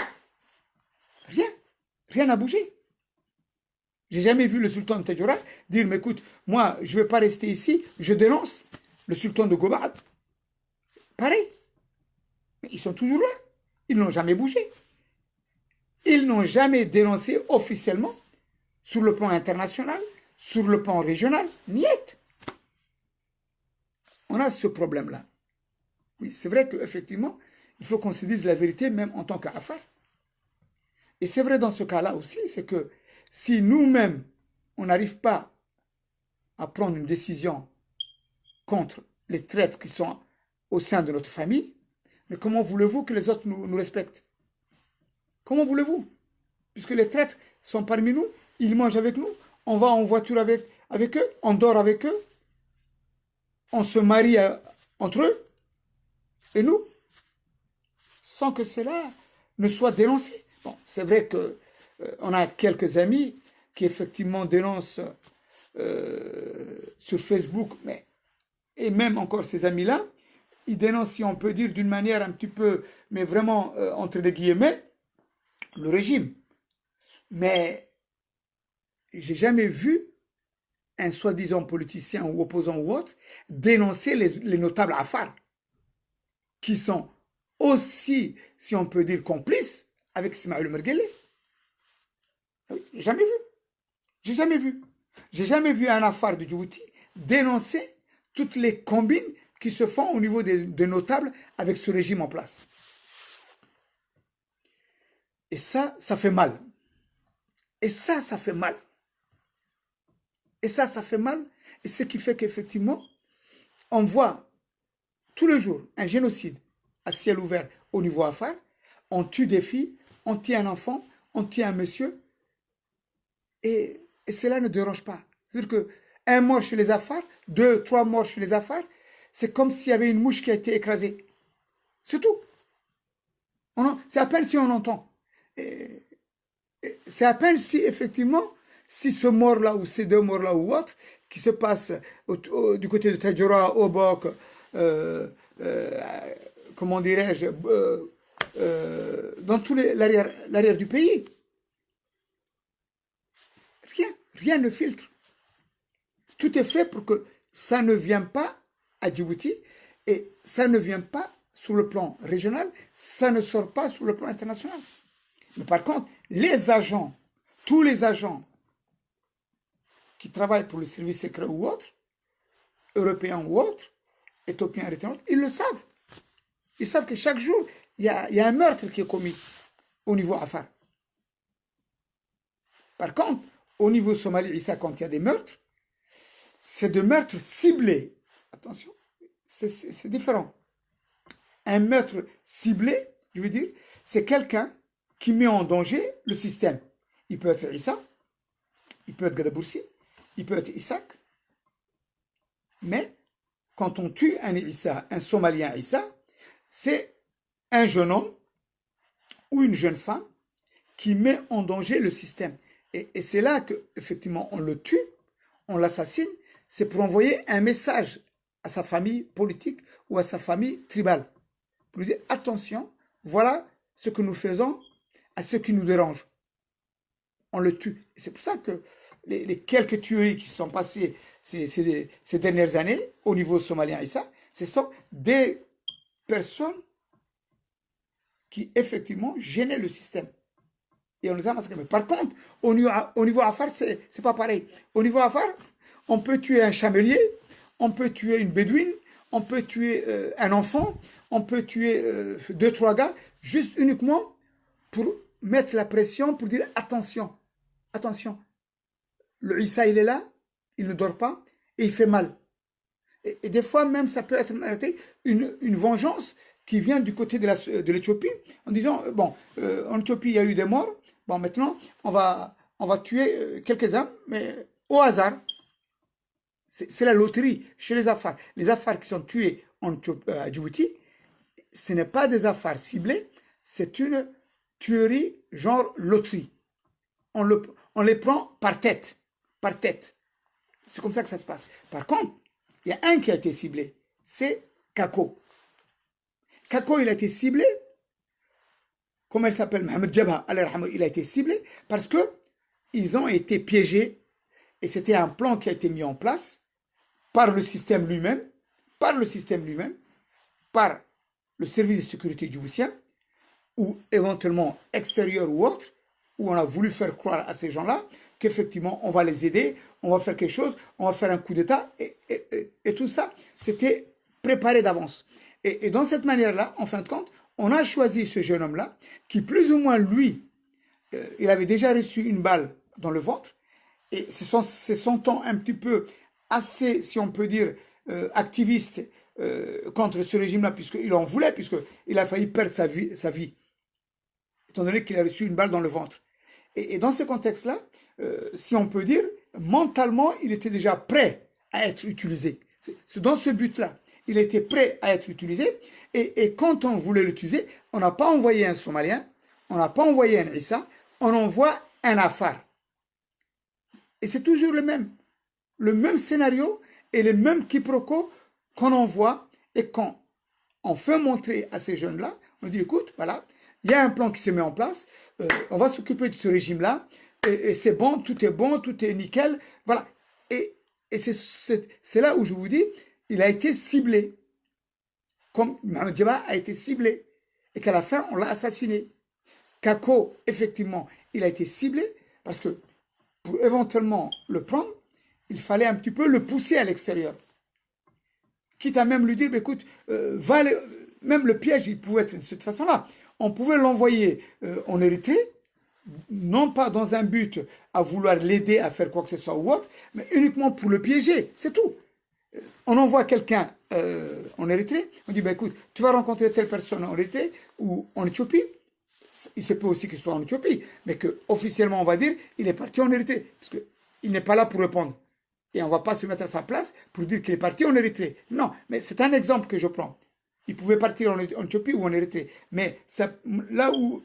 rien n'a bougé. J'ai jamais vu le sultan de Tadjoura dire, mais écoute, moi, je ne vais pas rester ici, je dénonce le sultan de Gobat. Pareil. Mais ils sont toujours là. Ils n'ont jamais bougé. Ils n'ont jamais dénoncé officiellement, sur le plan international, sur le plan régional, niet. On a ce problème-là. Oui, c'est vrai qu'effectivement, il faut qu'on se dise la vérité, même en tant qu'Afar. Et c'est vrai dans ce cas-là aussi, c'est que si nous-mêmes, on n'arrive pas à prendre une décision contre les traîtres qui sont au sein de notre famille, mais comment voulez-vous que les autres nous respectent? Comment voulez-vous? Puisque les traîtres sont parmi nous, ils mangent avec nous, on va en voiture avec eux, on dort avec eux, on se marie entre eux, et nous, sans que cela ne soit dénoncé. Bon, c'est vrai qu'on a quelques amis qui effectivement dénoncent sur Facebook, et même encore ces amis-là, ils dénoncent, si on peut dire, d'une manière un petit peu, mais vraiment entre les guillemets, le régime. Mais j'ai jamais vu un soi-disant politicien ou opposant ou autre dénoncer les notables Afar, qui sont aussi, si on peut dire, complices avec Ismaël Omar Guelleh. J'ai jamais vu. J'ai jamais vu. J'ai jamais vu un Afar de Djibouti dénoncer toutes les combines qui se font au niveau des notables avec ce régime en place. Et ça fait mal. Et ça fait mal. Et ça fait mal. Et ce qui fait qu'effectivement, on voit tous les jours un génocide à ciel ouvert au niveau Afar. On tue des filles, on tue un enfant, on tue un monsieur. Et cela ne dérange pas. C'est-à-dire qu'un mort chez les Afars, 2, 3 morts chez les Afars, c'est comme s'il y avait une mouche qui a été écrasée. C'est tout. C'est à peine si on entend. C'est à peine si, effectivement, si ce mort-là ou ces 2 morts-là ou autres, qui se passent du côté de Tadjoura, Obok, comment dirais-je, dans tout l'arrière du pays. Rien ne filtre. Tout est fait pour que ça ne vient pas à Djibouti et ça ne vient pas sur le plan régional, ça ne sort pas sur le plan international. Mais par contre, les agents, tous les agents qui travaillent pour le service secret ou autre, européens ou autres, éthiopiens, érythréens, ils le savent. Ils savent que chaque jour, il y a un meurtre qui est commis au niveau Afar. Par contre, au niveau Somalie, Issa, quand il y a des meurtres, c'est des meurtres ciblés. Attention, c'est différent. Un meurtre ciblé, je veux dire, c'est quelqu'un qui met en danger le système. Il peut être Issa, il peut être Gadaboursi, il peut être Isaac. Mais quand on tue un Issa, un Somalien Issa, c'est un jeune homme ou une jeune femme qui met en danger le système. Et c'est là qu'effectivement on le tue, on l'assassine, c'est pour envoyer un message à sa famille politique ou à sa famille tribale. Pour lui dire, attention, voilà ce que nous faisons à ceux qui nous dérangent. On le tue. Et c'est pour ça que les quelques tueries qui sont passées ces dernières années au niveau somalien et ça, ce sont des personnes qui effectivement gênaient le système. Et on les a massacrés. Mais par contre, au niveau Afar, c'est pas pareil. Au niveau Afar, on peut tuer un chamelier, on peut tuer une bédouine, on peut tuer un enfant, on peut tuer 2-3 gars, juste uniquement pour mettre la pression, pour dire attention, attention. Le Issa, il est là, il ne dort pas, et il fait mal. Et des fois même, ça peut être une vengeance qui vient du côté de l'Éthiopie, en disant, bon, en Éthiopie, il y a eu des morts, bon, maintenant, on va tuer quelques-uns, mais au hasard. C'est la loterie chez les Afars. Les Afars qui sont tués à Djibouti, ce n'est pas des Afars ciblés, c'est une tuerie genre loterie. On les prend par tête. Par tête. C'est comme ça que ça se passe. Par contre, il y a un qui a été ciblé, c'est Kako. Kako, il a été ciblé, comment il s'appelle, Mohamed Jabha, il a été ciblé parce que ils ont été piégés et c'était un plan qui a été mis en place par le système lui-même, par le service de sécurité djiboutien, ou éventuellement extérieur ou autre, où on a voulu faire croire à ces gens-là qu'effectivement on va les aider, on va faire quelque chose, on va faire un coup d'État, et tout ça, c'était préparé d'avance. Et dans cette manière-là, en fin de compte, on a choisi ce jeune homme-là, qui plus ou moins, lui, il avait déjà reçu une balle dans le ventre, et c'est son temps un petit peu assez, si on peut dire, activiste contre ce régime-là, puisqu'il en voulait, puisqu'il a failli perdre sa vie, étant donné qu'il a reçu une balle dans le ventre. Et dans ce contexte-là, si on peut dire, mentalement, il était déjà prêt à être utilisé. C'est dans ce but-là. Il était prêt à être utilisé. Et quand on voulait l'utiliser, on n'a pas envoyé un Somalien, on n'a pas envoyé un Issa, on envoie un Afar. Et c'est toujours le même scénario et les mêmes quiproquos qu'on envoie et quand on fait montrer à ces jeunes-là, on dit écoute, voilà, il y a un plan qui se met en place, on va s'occuper de ce régime-là, et c'est bon, tout est nickel, voilà. Et c'est là où je vous dis, il a été ciblé, comme Mohamed Jabha a été ciblé, et qu'à la fin, on l'a assassiné. Kako, effectivement, il a été ciblé, parce que pour éventuellement le prendre, il fallait un petit peu le pousser à l'extérieur. Quitte à même lui dire, écoute, même le piège, il pouvait être de cette façon-là. On pouvait l'envoyer en Érythrée, non pas dans un but à vouloir l'aider à faire quoi que ce soit ou autre, mais uniquement pour le piéger, c'est tout. On envoie quelqu'un en Érythrée, on dit, écoute, tu vas rencontrer telle personne en Érythrée ou en Éthiopie, il se peut aussi qu'il soit en Éthiopie, mais qu'officiellement on va dire, il est parti en Érythrée, parce qu'il n'est pas là pour répondre. Et on ne va pas se mettre à sa place pour dire qu'il est parti en Érythrée. Non, mais c'est un exemple que je prends. Il pouvait partir en Éthiopie ou en Érythrée. Mais ça, là où,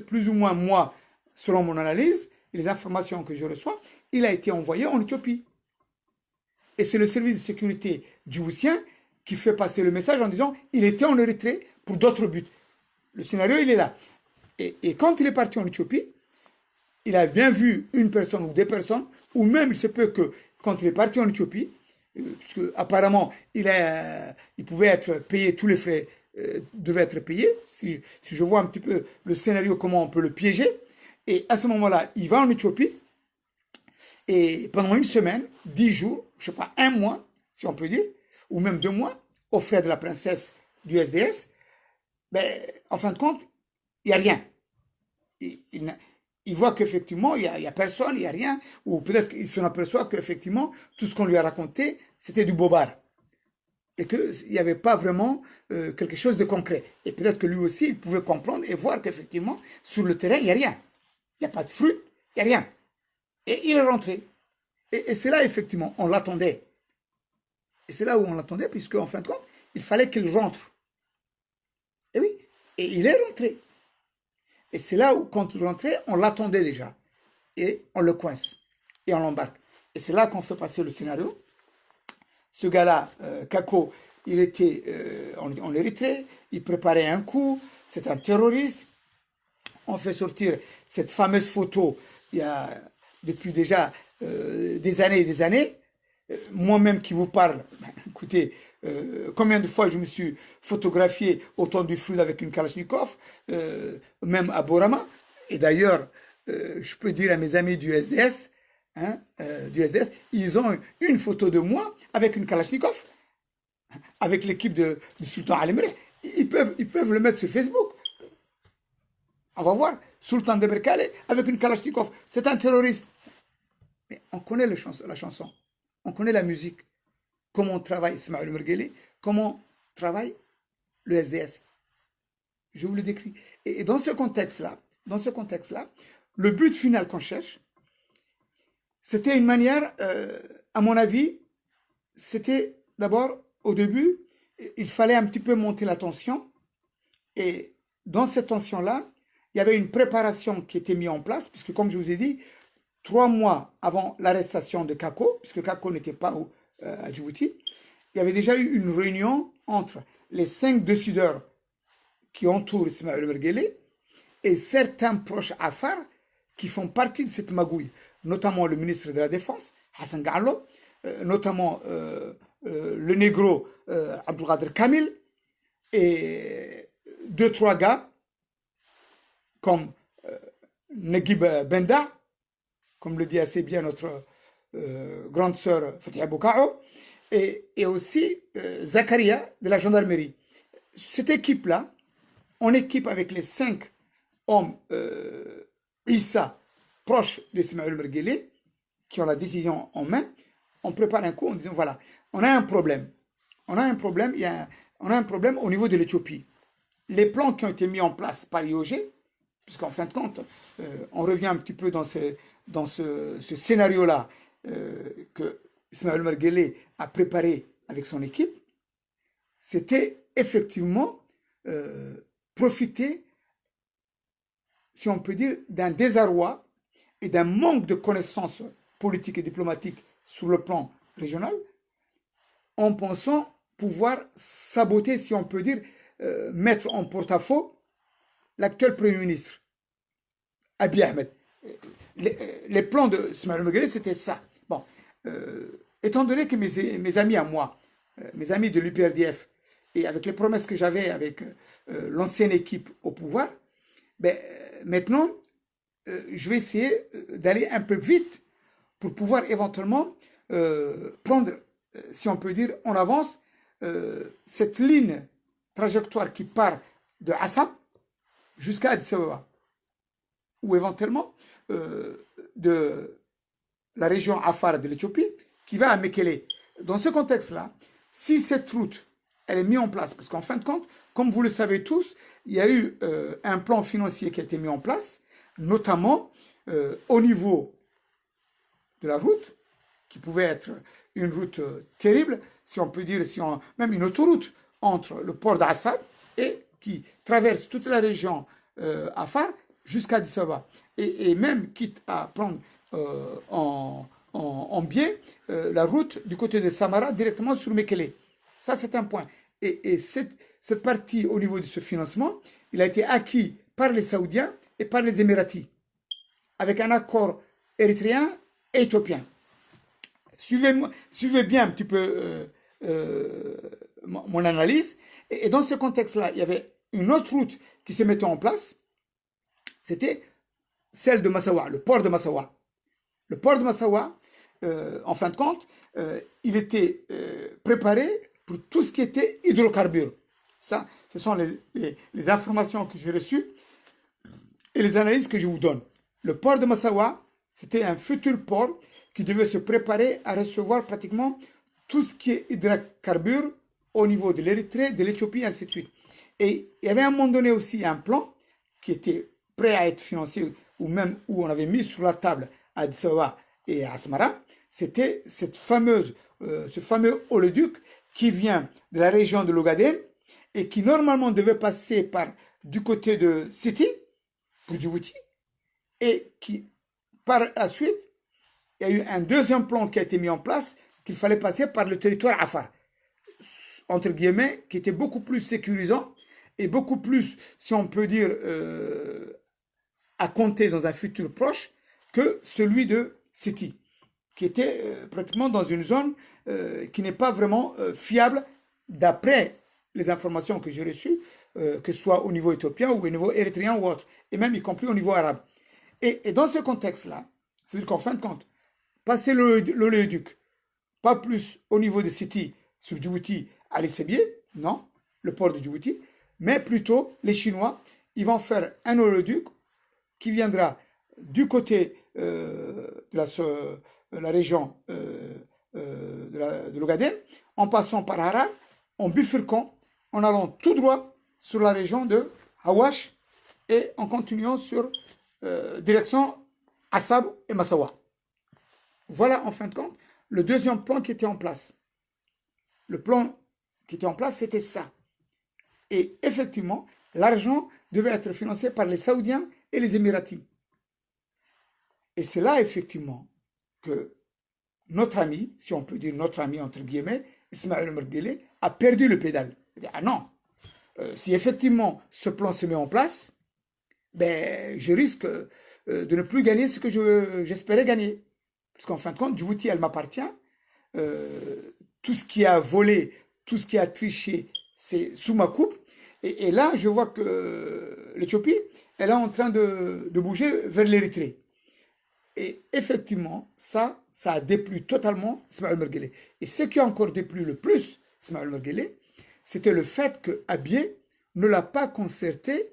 plus ou moins moi, selon mon analyse et les informations que je reçois, il a été envoyé en Éthiopie. Et c'est le service de sécurité djiboutien qui fait passer le message en disant il était en Érythrée pour d'autres buts. Le scénario, il est là. Et quand il est parti en Éthiopie, il a bien vu une personne ou des personnes, ou même il se peut que quand il est parti en Éthiopie, puisque apparemment il pouvait être payé, tous les frais devaient être payés. Si je vois un petit peu le scénario, comment on peut le piéger. Et à ce moment-là, il va en Éthiopie, et pendant une semaine, 10 jours, je ne sais pas, un mois, si on peut dire, ou même 2 mois, aux frais de la princesse du SDS, ben, en fin de compte, il n'y a rien. Il voit qu'effectivement, il n'y a personne, il n'y a rien, ou peut-être qu'il s'en aperçoit qu'effectivement, tout ce qu'on lui a raconté, c'était du bobard. Et qu'il n'y avait pas vraiment quelque chose de concret. Et peut-être que lui aussi, il pouvait comprendre et voir qu'effectivement, sur le terrain, il n'y a rien. Il n'y a pas de fruits, il n'y a rien. Et il est rentré. Et c'est là, effectivement, on l'attendait. Et c'est là où on l'attendait, puisque en fin de compte, il fallait qu'il rentre. Et oui, et il est rentré. Et c'est là où, quand il rentrait, on l'attendait déjà. Et on le coince. Et on l'embarque. Et c'est là qu'on fait passer le scénario. Ce gars-là, Kako, il était en Érythrée, il préparait un coup, c'est un terroriste. On fait sortir cette fameuse photo il y a depuis déjà des années et des années. Moi-même qui vous parle, écoutez, combien de fois je me suis photographié au temps du flux avec une Kalachnikov, même à Borama. Et d'ailleurs, je peux dire à mes amis du SDS, ils ont une photo de moi avec une Kalachnikov, avec l'équipe du Sultan Al-Emre. Ils peuvent le mettre sur Facebook. On va voir, Sultan de Berkale avec une Kalachnikov. C'est un terroriste. Mais on connaît la chanson, on connaît la musique, comment travaille Ismaël Mergueli, comment travaille le SDS. Je vous le décris. Et dans ce contexte-là, le but final qu'on cherche, c'était une manière, à mon avis, c'était d'abord, au début, il fallait un petit peu monter la tension. Et dans cette tension-là, il y avait une préparation qui était mise en place, puisque comme je vous ai dit, 3 mois avant l'arrestation de Kako, puisque Kako n'était pas à Djibouti, il y avait déjà eu une réunion entre les 5 décideurs qui entourent Ismaël Mergueli et certains proches Afar qui font partie de cette magouille, notamment le ministre de la Défense, Hassan Gallo, notamment le négro Abdelkader Kamil, et 2-3 gars comme Naguib Benda, comme le dit assez bien notre grande sœur Fatia Boukao, et aussi Zakaria de la gendarmerie. Cette équipe-là, en équipe avec les 5 hommes Issa, proches d'Ismaël Mergueli, qui ont la décision en main, on prépare un coup en disant voilà, on a un problème. On a un problème au niveau de l'Éthiopie. Les plans qui ont été mis en place par IOG, puisqu'en fin de compte, on revient un petit peu dans ce scénario-là que Ismaël Mergueli a préparé avec son équipe, c'était effectivement profiter, si on peut dire, d'un désarroi et d'un manque de connaissances politiques et diplomatiques sur le plan régional, en pensant pouvoir saboter, si on peut dire, mettre en porte-à-faux l'actuel Premier ministre, Abiy Ahmed. Les plans de Ismaël Mergueli, c'était ça. Bon, étant donné que mes amis à moi, mes amis de l'UPRDF, et avec les promesses que j'avais avec l'ancienne équipe au pouvoir, ben, maintenant, je vais essayer d'aller un peu vite pour pouvoir éventuellement prendre, si on peut dire, en avance, cette ligne trajectoire qui part de Assab jusqu'à Addis Abeba, ou éventuellement de la région Afar de l'Éthiopie qui va à Mekele. Dans ce contexte-là, si cette route elle est mise en place, parce qu'en fin de compte, comme vous le savez tous, il y a eu un plan financier qui a été mis en place, notamment au niveau de la route, qui pouvait être une route terrible, si on peut dire, même une autoroute entre le port d'Assab et qui traverse toute la région Afar jusqu'à Addis Abeba. Et même quitte à prendre en biais la route du côté de Samara directement sur Mekele. Ça, c'est un point. Et cette partie au niveau de ce financement, il a été acquis par les Saoudiens et par les Émiratis, avec un accord érythréen et éthiopien. suivez bien un petit peu mon analyse. Et dans ce contexte-là, il y avait une autre route qui se mettait en place. C'était celle de Massawa, le port de Massawa. Le port de Massawa, en fin de compte, il était préparé pour tout ce qui était hydrocarbures. Ça, ce sont les informations que j'ai reçues et les analyses que je vous donne. Le port de Massawa, c'était un futur port qui devait se préparer à recevoir pratiquement tout ce qui est hydrocarbures au niveau de l'Érythrée, de l'Éthiopie, et ainsi de suite. Et il y avait à un moment donné aussi un plan qui était prêt à être financé, ou même où on avait mis sur la table à Addis Ababa et à Asmara. C'était ce fameux oléoduc qui vient de la région de l'Ogaden et qui normalement devait passer par du côté de Siti, pour Djibouti, et qui, par la suite, il y a eu un deuxième plan qui a été mis en place, qu'il fallait passer par le territoire Afar, entre guillemets, qui était beaucoup plus sécurisant et beaucoup plus, si on peut dire, à compter dans un futur proche que celui de Siti, qui était pratiquement dans une zone qui n'est pas vraiment fiable d'après les informations que j'ai reçues, que ce soit au niveau éthiopien ou au niveau érythréen ou autre, et même y compris au niveau arabe. Et dans ce contexte-là, c'est-à-dire qu'en fin de compte, passer l'oléoduc, pas plus au niveau de Siti, sur Djibouti, à l'Essebie, non, le port de Djibouti, mais plutôt les Chinois, ils vont faire un oléoduc qui viendra du côté de la région de l'Ogaden, en passant par Harar, en bifurquant, en allant tout droit sur la région de Hawash et en continuant sur direction Assab et Massawa. Voilà en fin de compte le deuxième plan qui était en place. Le plan qui était en place, c'était ça. Et effectivement, l'argent devait être financé par les Saoudiens et les Émiratis. Et c'est là, effectivement, que notre ami, si on peut dire notre ami entre guillemets, Ismaël Omar Guelleh, a perdu le pédale. Il dit, ah non, si effectivement ce plan se met en place, ben, je risque de ne plus gagner ce que j'espérais gagner. Parce qu'en fin de compte, Djibouti, elle m'appartient. Tout ce qui a volé, tout ce qui a triché, c'est sous ma coupe. Et là, je vois que l'Éthiopie, elle est en train de bouger vers l'Érythrée. Et effectivement, ça a déplu totalement Ismaël Omar Guelleh. Et ce qui a encore déplu le plus Ismaël Omar Guelleh, c'était le fait que Abiy ne l'a pas concerté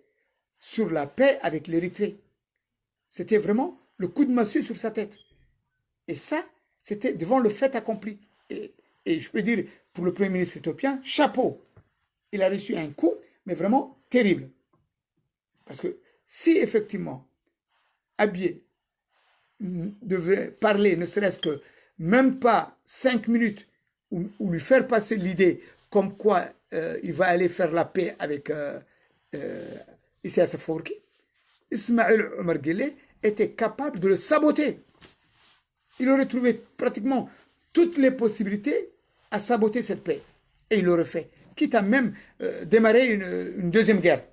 sur la paix avec l'Érythrée. C'était vraiment le coup de massue sur sa tête. Et ça, c'était devant le fait accompli. Et je peux dire, pour le Premier ministre éthiopien, chapeau. Il a reçu un coup, mais vraiment terrible. Parce que si effectivement Abiy devrait parler, ne serait-ce que même pas 5 minutes, ou lui faire passer l'idée comme quoi il va aller faire la paix avec Isaias Afwerki, Ismaël Omar Guelleh était capable de le saboter. Il aurait trouvé pratiquement toutes les possibilités à saboter cette paix. Et il l'aurait fait, quitte à même démarrer une deuxième guerre.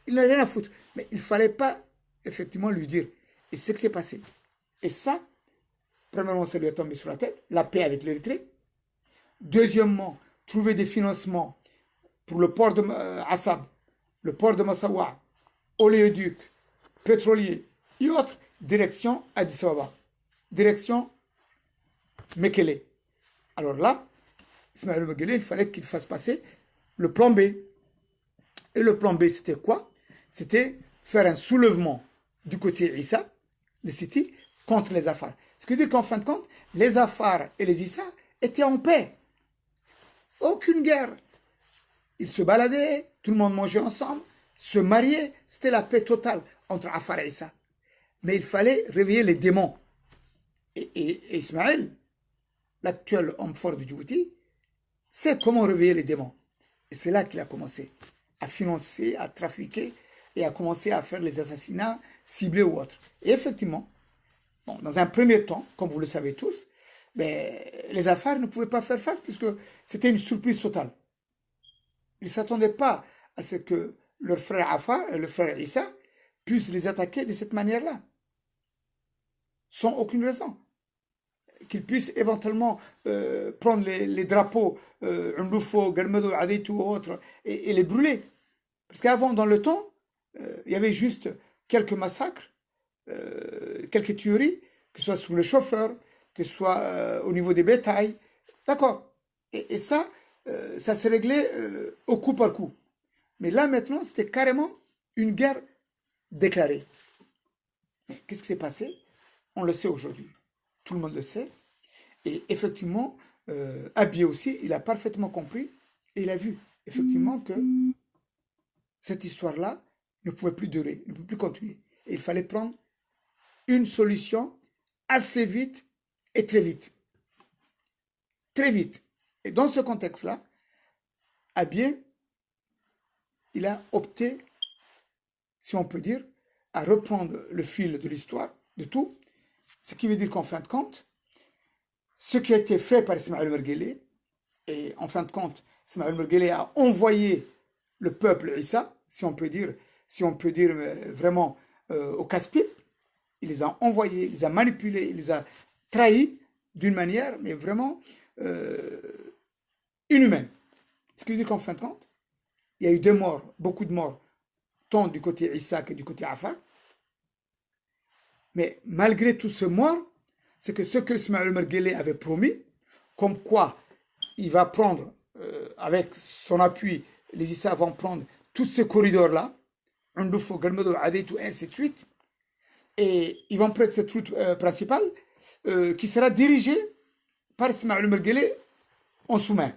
Il n'a rien à foutre. Mais il ne fallait pas effectivement lui dire. Et c'est ce qui s'est passé. Et ça, premièrement, ça lui est tombé sur la tête, la paix avec l'Érythrée. Deuxièmement, trouver des financements pour le port de Assab, le port de Massawa, oléoduc, pétrolier et autres, direction Addis Ababa, direction Mekele. Alors là, Ismaël Omar Guelleh, il fallait qu'il fasse passer le plan B. Et le plan B, c'était quoi? C'était faire un soulèvement du côté Issa, de Siti, contre les Afars. Ce qui veut dire qu'en fin de compte, les Afars et les Issa étaient en paix. Aucune guerre. Ils se baladaient, tout le monde mangeait ensemble, se mariaient. C'était la paix totale entre Afar et Issa. Mais il fallait réveiller les démons. Et Ismaël, l'actuel homme fort de Djibouti, sait comment réveiller les démons. Et c'est là qu'il a commencé à financer, à trafiquer et à commencer à faire les assassinats ciblés ou autres. Et effectivement, bon, dans un premier temps, comme vous le savez tous, les Afars ne pouvaient pas faire face puisque c'était une surprise totale. Ils ne s'attendaient pas à ce que leur frère Afar et le frère Issa puissent les attaquer de cette manière-là, sans aucune raison. qu'ils puissent éventuellement prendre les drapeaux, Umlufo, Galmedo, Adaitu ou autres, et les brûler. Parce qu'avant, dans le temps, il y avait juste quelques massacres, quelques tueries, que ce soit sous le chauffeur, que ce soit au niveau des bétails. D'accord. Et ça, ça s'est réglé au coup par coup. Mais là, maintenant, c'était carrément une guerre déclarée. Mais qu'est-ce qui s'est passé? On le sait aujourd'hui. Tout le monde le sait. Et effectivement, Abiy aussi, il a parfaitement compris et il a vu effectivement que cette histoire-là ne pouvait plus durer, ne pouvait plus continuer. Et il fallait prendre une solution assez vite et très vite. Très vite. Et dans ce contexte-là, Abiy, il a opté, si on peut dire, à reprendre le fil de l'histoire, de tout, ce qui veut dire qu'en fin de compte, ce qui a été fait par Ismaël Merguele, et en fin de compte, Ismaël Merguele a envoyé le peuple Issa, si on peut dire vraiment au casse-pipe, il les a envoyés, il les a manipulés, il les a trahis d'une manière, mais vraiment inhumaine. Ce qui veut dire qu'en fin de compte, il y a eu des morts, beaucoup de morts, tant du côté Issa que du côté Afar. Mais malgré tout ce mort, c'est que ce que Ismaël Merguele avait promis, comme quoi il va prendre, avec son appui, les Issa vont prendre tous ces corridors-là, Ndufo, Galmedo, Adaitu, et ainsi de suite, et ils vont prendre cette route principale qui sera dirigée par Ismaël Merguele en sous-main.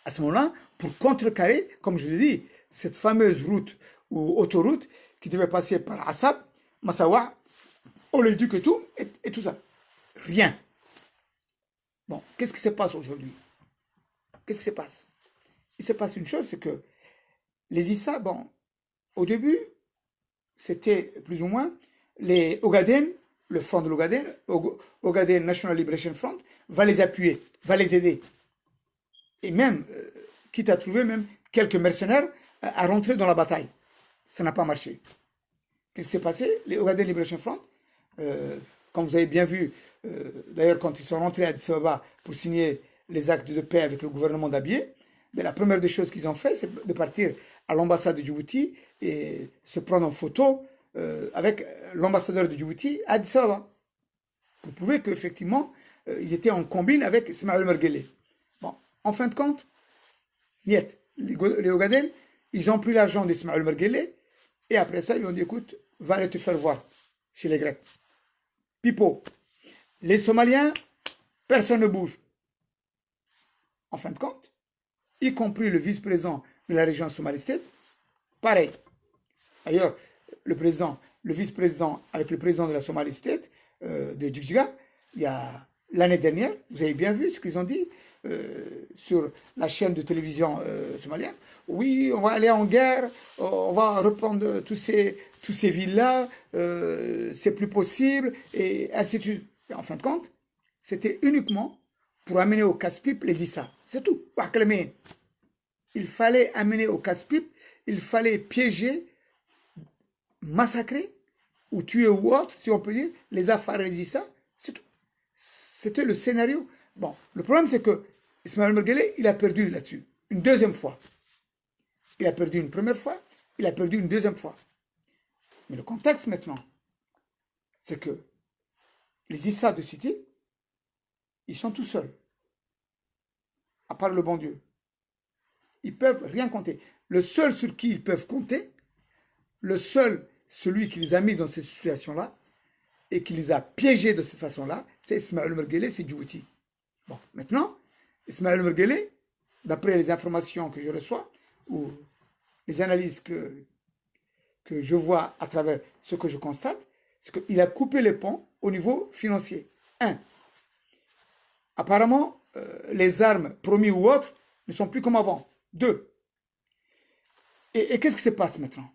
À ce moment-là, pour contrecarrer, comme je l'ai dit, cette fameuse route ou autoroute qui devait passer par Assab, Massawa, Oleiduc et tout ça. Rien. Bon, qu'est-ce qui se passe aujourd'hui? Qu'est-ce qui se passe? Il se passe une chose, c'est que les Issa, bon, au début, c'était plus ou moins les Ogaden, le front de l'Ogaden, Ogaden National Liberation Front, va les appuyer, va les aider. Et même, quitte à trouver même quelques mercenaires à rentrer dans la bataille. Ça n'a pas marché. Qu'est-ce qui s'est passé? Les Ogaden Liberation Front, comme vous avez bien vu, d'ailleurs quand ils sont rentrés à Addis Ababa pour signer les actes de paix avec le gouvernement d'Abiy, la première des choses qu'ils ont fait, c'est de partir à l'ambassade de Djibouti et se prendre en photo avec l'ambassadeur de Djibouti à Addis Ababa. Pour prouver qu'effectivement, ils étaient en combine avec Ismaël Merguele. Bon, en fin de compte, niet, les Ogaden, ils ont pris l'argent d'Ismaël Merguele et après ça, ils ont dit, écoute, va aller te faire voir chez les Grecs. Pipo, les Somaliens, personne ne bouge. En fin de compte, y compris le vice-président de la région Somali State, pareil. D'ailleurs, le vice-président avec le président de la Somali State, de Djigjiga, il y a l'année dernière, vous avez bien vu ce qu'ils ont dit sur la chaîne de télévision somalienne. Oui, on va aller en guerre, on va reprendre tous ces villes-là, c'est plus possible, et ainsi de suite. Et en fin de compte, c'était uniquement pour amener au casse-pipe les Issa. C'est tout. Il fallait amener au casse-pipe, il fallait piéger, massacrer, ou tuer ou autre, si on peut dire, les Afar et les Issa. C'est tout. C'était le scénario. Bon, le problème c'est que Ismaël Merguele, il a perdu là-dessus. Une deuxième fois. Il a perdu une première fois, il a perdu une deuxième fois. Mais le contexte maintenant, c'est que les Issa de City, ils sont tout seuls. À part le bon Dieu. Ils peuvent rien compter. Le seul sur qui ils peuvent compter, le seul, celui qui les a mis dans cette situation-là, et qui les a piégés de cette façon-là, c'est Ismaël Merguele, c'est Djibouti. Bon, maintenant, Ismaël Merguele, d'après les informations que je reçois, ou les analyses que je vois à travers ce que je constate, c'est qu'il a coupé les ponts au niveau financier. Apparemment, les armes promises ou autres ne sont plus comme avant. 2. Et qu'est-ce qui se passe maintenant?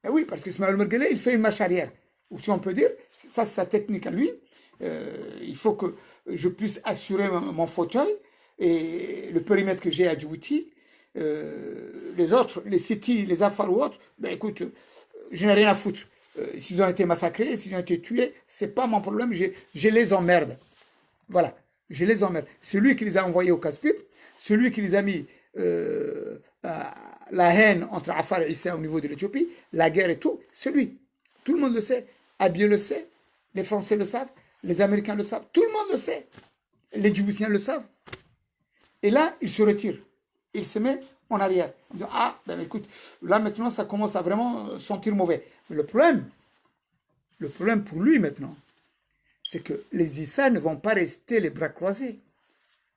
Eh oui, parce que Ismaël Merguele, il fait une marche arrière. Ou si on peut dire, ça c'est sa technique à lui. Il faut que je puisse assurer mon fauteuil et le périmètre que j'ai à Djibouti. Les autres, les City, les Afar ou autres, ben écoute, je n'ai rien à foutre. s'ils ont été massacrés, s'ils ont été tués, c'est pas mon problème, je les emmerde. Voilà, je les emmerde. Celui qui les a envoyés au casse-pipe, celui qui les a mis la haine entre Afar et Issa au niveau de l'Éthiopie, la guerre et tout, c'est lui. Tout le monde le sait. Abiy le sait, les Français le savent, les Américains le savent, tout le monde le sait. Les Djiboutiens le savent. Et là, il se retire. Il se met en arrière. On dit, ah, ben écoute, là maintenant, ça commence à vraiment sentir mauvais. Mais le problème pour lui maintenant, c'est que les Issa ne vont pas rester les bras croisés.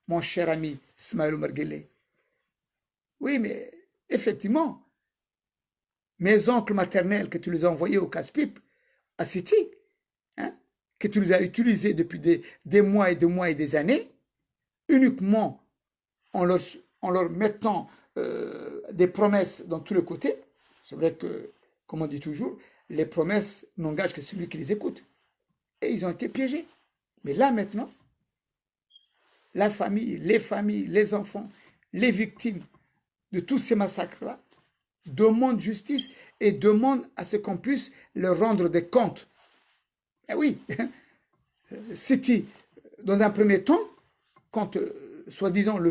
Mon cher ami Ismaël Omar Guelleh. Oui, mais effectivement, mes oncles maternels que tu les as envoyés au casse-pipe, à City, hein, que tu les as utilisés depuis des mois et des mois et des années, uniquement en leur mettant des promesses dans tous les côtés. C'est vrai que, comme on dit toujours, les promesses n'engagent que celui qui les écoute. Et ils ont été piégés. Mais là maintenant, la famille, les enfants, les victimes de tous ces massacres-là demandent justice et demandent à ce qu'on puisse leur rendre des comptes. Eh oui, City, dans un premier temps, quand, soi-disant, le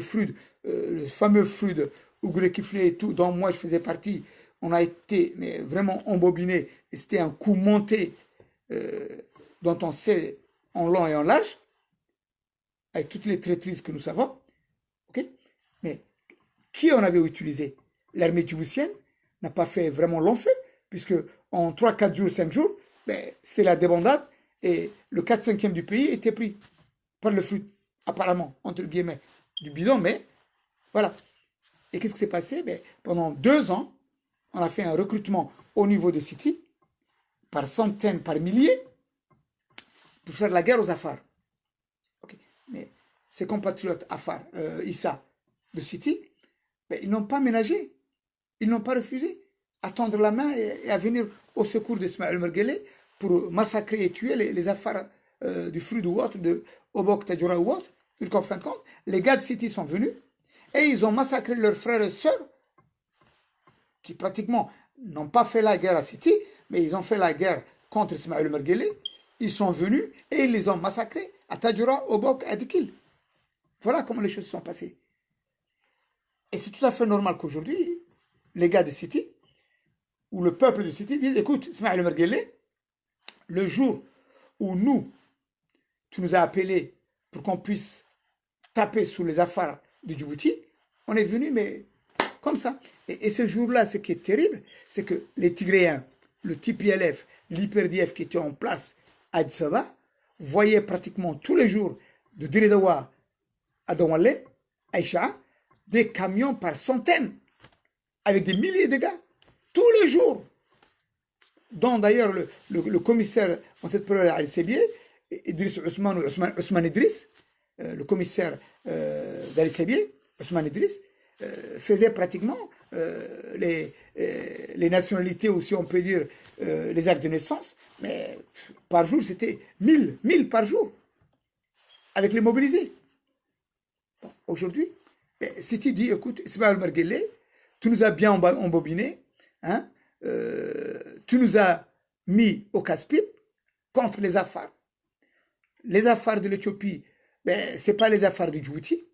fameux flux Ougré Kiflé et tout, dont moi je faisais partie, on a été mais vraiment embobiné, et c'était un coup monté dont on sait en long et en large, avec toutes les traîtrises que nous savons. Okay. Mais qui en avait utilisé? L'armée djiboutienne n'a pas fait vraiment long feu, puisque en 3, 4 jours, 5 jours, ben, c'était la débandade, et le 4/5e du pays était pris par le flux, apparemment, entre guillemets, du bidon, mais voilà. Et qu'est-ce qui s'est passé? Ben, pendant 2 ans, on a fait un recrutement au niveau de City, par centaines, par milliers, pour faire la guerre aux Afars. Okay. Mais ces compatriotes Afar, Issa, de City, ben, ils n'ont pas ménagé, ils n'ont pas refusé à tendre la main et à venir au secours d'Ismaël Omar Guelleh pour massacrer et tuer les Afars du flux de Ouad, de Obok Tadjoura Ouad. En fin de compte, les gars de City sont venus et ils ont massacré leurs frères et sœurs qui pratiquement n'ont pas fait la guerre à City, mais ils ont fait la guerre contre Ismaël Omar Guelleh. Ils sont venus et ils les ont massacrés à Tadjoura, Obok, Adikil. Voilà comment les choses sont passées. Et c'est tout à fait normal qu'aujourd'hui, les gars de City, ou le peuple de City, disent, écoute, Ismaël Omar Guelleh, le jour où tu nous as appelés pour qu'on puisse taper sous les affaires de Djibouti, on est venu, mais comme ça. Et ce jour-là, ce qui est terrible, c'est que les Tigréens, le TPLF, l'IPRDF qui étaient en place à Addis Ababa, voyaient pratiquement tous les jours de Dire à Douala, Aïcha, des camions par centaines, avec des milliers de gars, tous les jours. Dont d'ailleurs le commissaire en cette période à Al-Sébié, Idriss Ousmane ou Ousmane Idriss, le commissaire d'Al-Sébié, Ousmane Idriss, faisait pratiquement les nationalités, ou si on peut dire les actes de naissance, mais par jour c'était 1000 par jour, avec les mobilisés. Bon, aujourd'hui, si tu dis, écoute, Ismaël Omar Guelleh, tu nous as bien embobiné, hein, tu nous as mis au casse-pipe contre les Afars. Les Afars de l'Éthiopie, ben, ce n'est pas les Afars du Djibouti.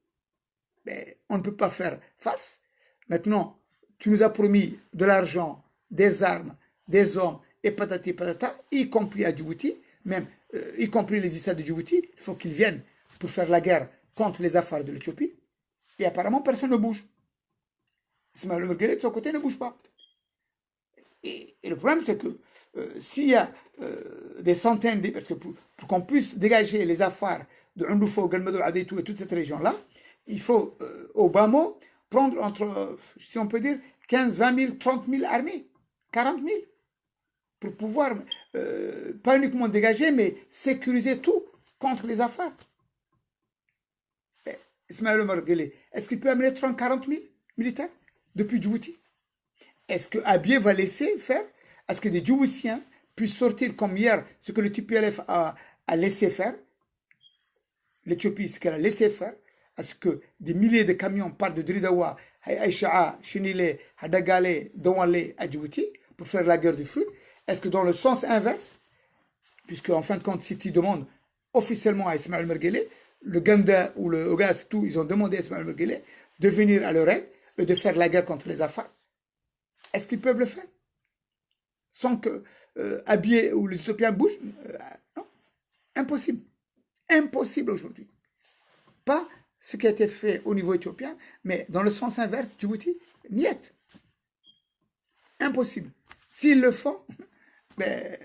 Ben, on ne peut pas faire face. Maintenant, tu nous as promis de l'argent, des armes, des hommes, et patati patata, y compris à Djibouti, même y compris les Issa de Djibouti. Il faut qu'ils viennent pour faire la guerre contre les Afars de l'Éthiopie. Et apparemment, personne ne bouge. Ismaël Omar Guelleh, de son côté, ne bouge pas. Et le problème, c'est que s'il y a des centaines, parce que pour qu'on puisse dégager les affaires de Ndoufo, Galmado, Adétou et toute cette région-là, il faut, au bas mot, prendre entre, si on peut dire, 15, 20 000, 30 000 armées, 40 000, pour pouvoir, pas uniquement dégager, mais sécuriser tout contre les affaires. Ismaël Omar Guelleh, est-ce qu'il peut amener 30, 40 000 militaires depuis Djibouti? Est-ce que Abiy va laisser faire? Est-ce que des Djiboutiens puissent sortir comme hier ce que le TPLF a laissé faire? L'Éthiopie, ce qu'elle a laissé faire. Est-ce que des milliers de camions partent de Dridawa, Aïcha'a, Chinile, Hadagale, Douala à Djibouti pour faire la guerre du flux? Est-ce que dans le sens inverse, puisque en fin de compte, Siti demande officiellement à Ismaël Merguele, le Ganda ou le Ogas, tout, ils ont demandé à Ismaël Merguele de venir à leur aide et de faire la guerre contre les Afars. Est-ce qu'ils peuvent le faire sans que Abiy ou les Éthiopiens bougent? Non, impossible. Impossible aujourd'hui. Pas ce qui a été fait au niveau éthiopien, mais dans le sens inverse, Djibouti, niet. Impossible. S'ils le font, ben,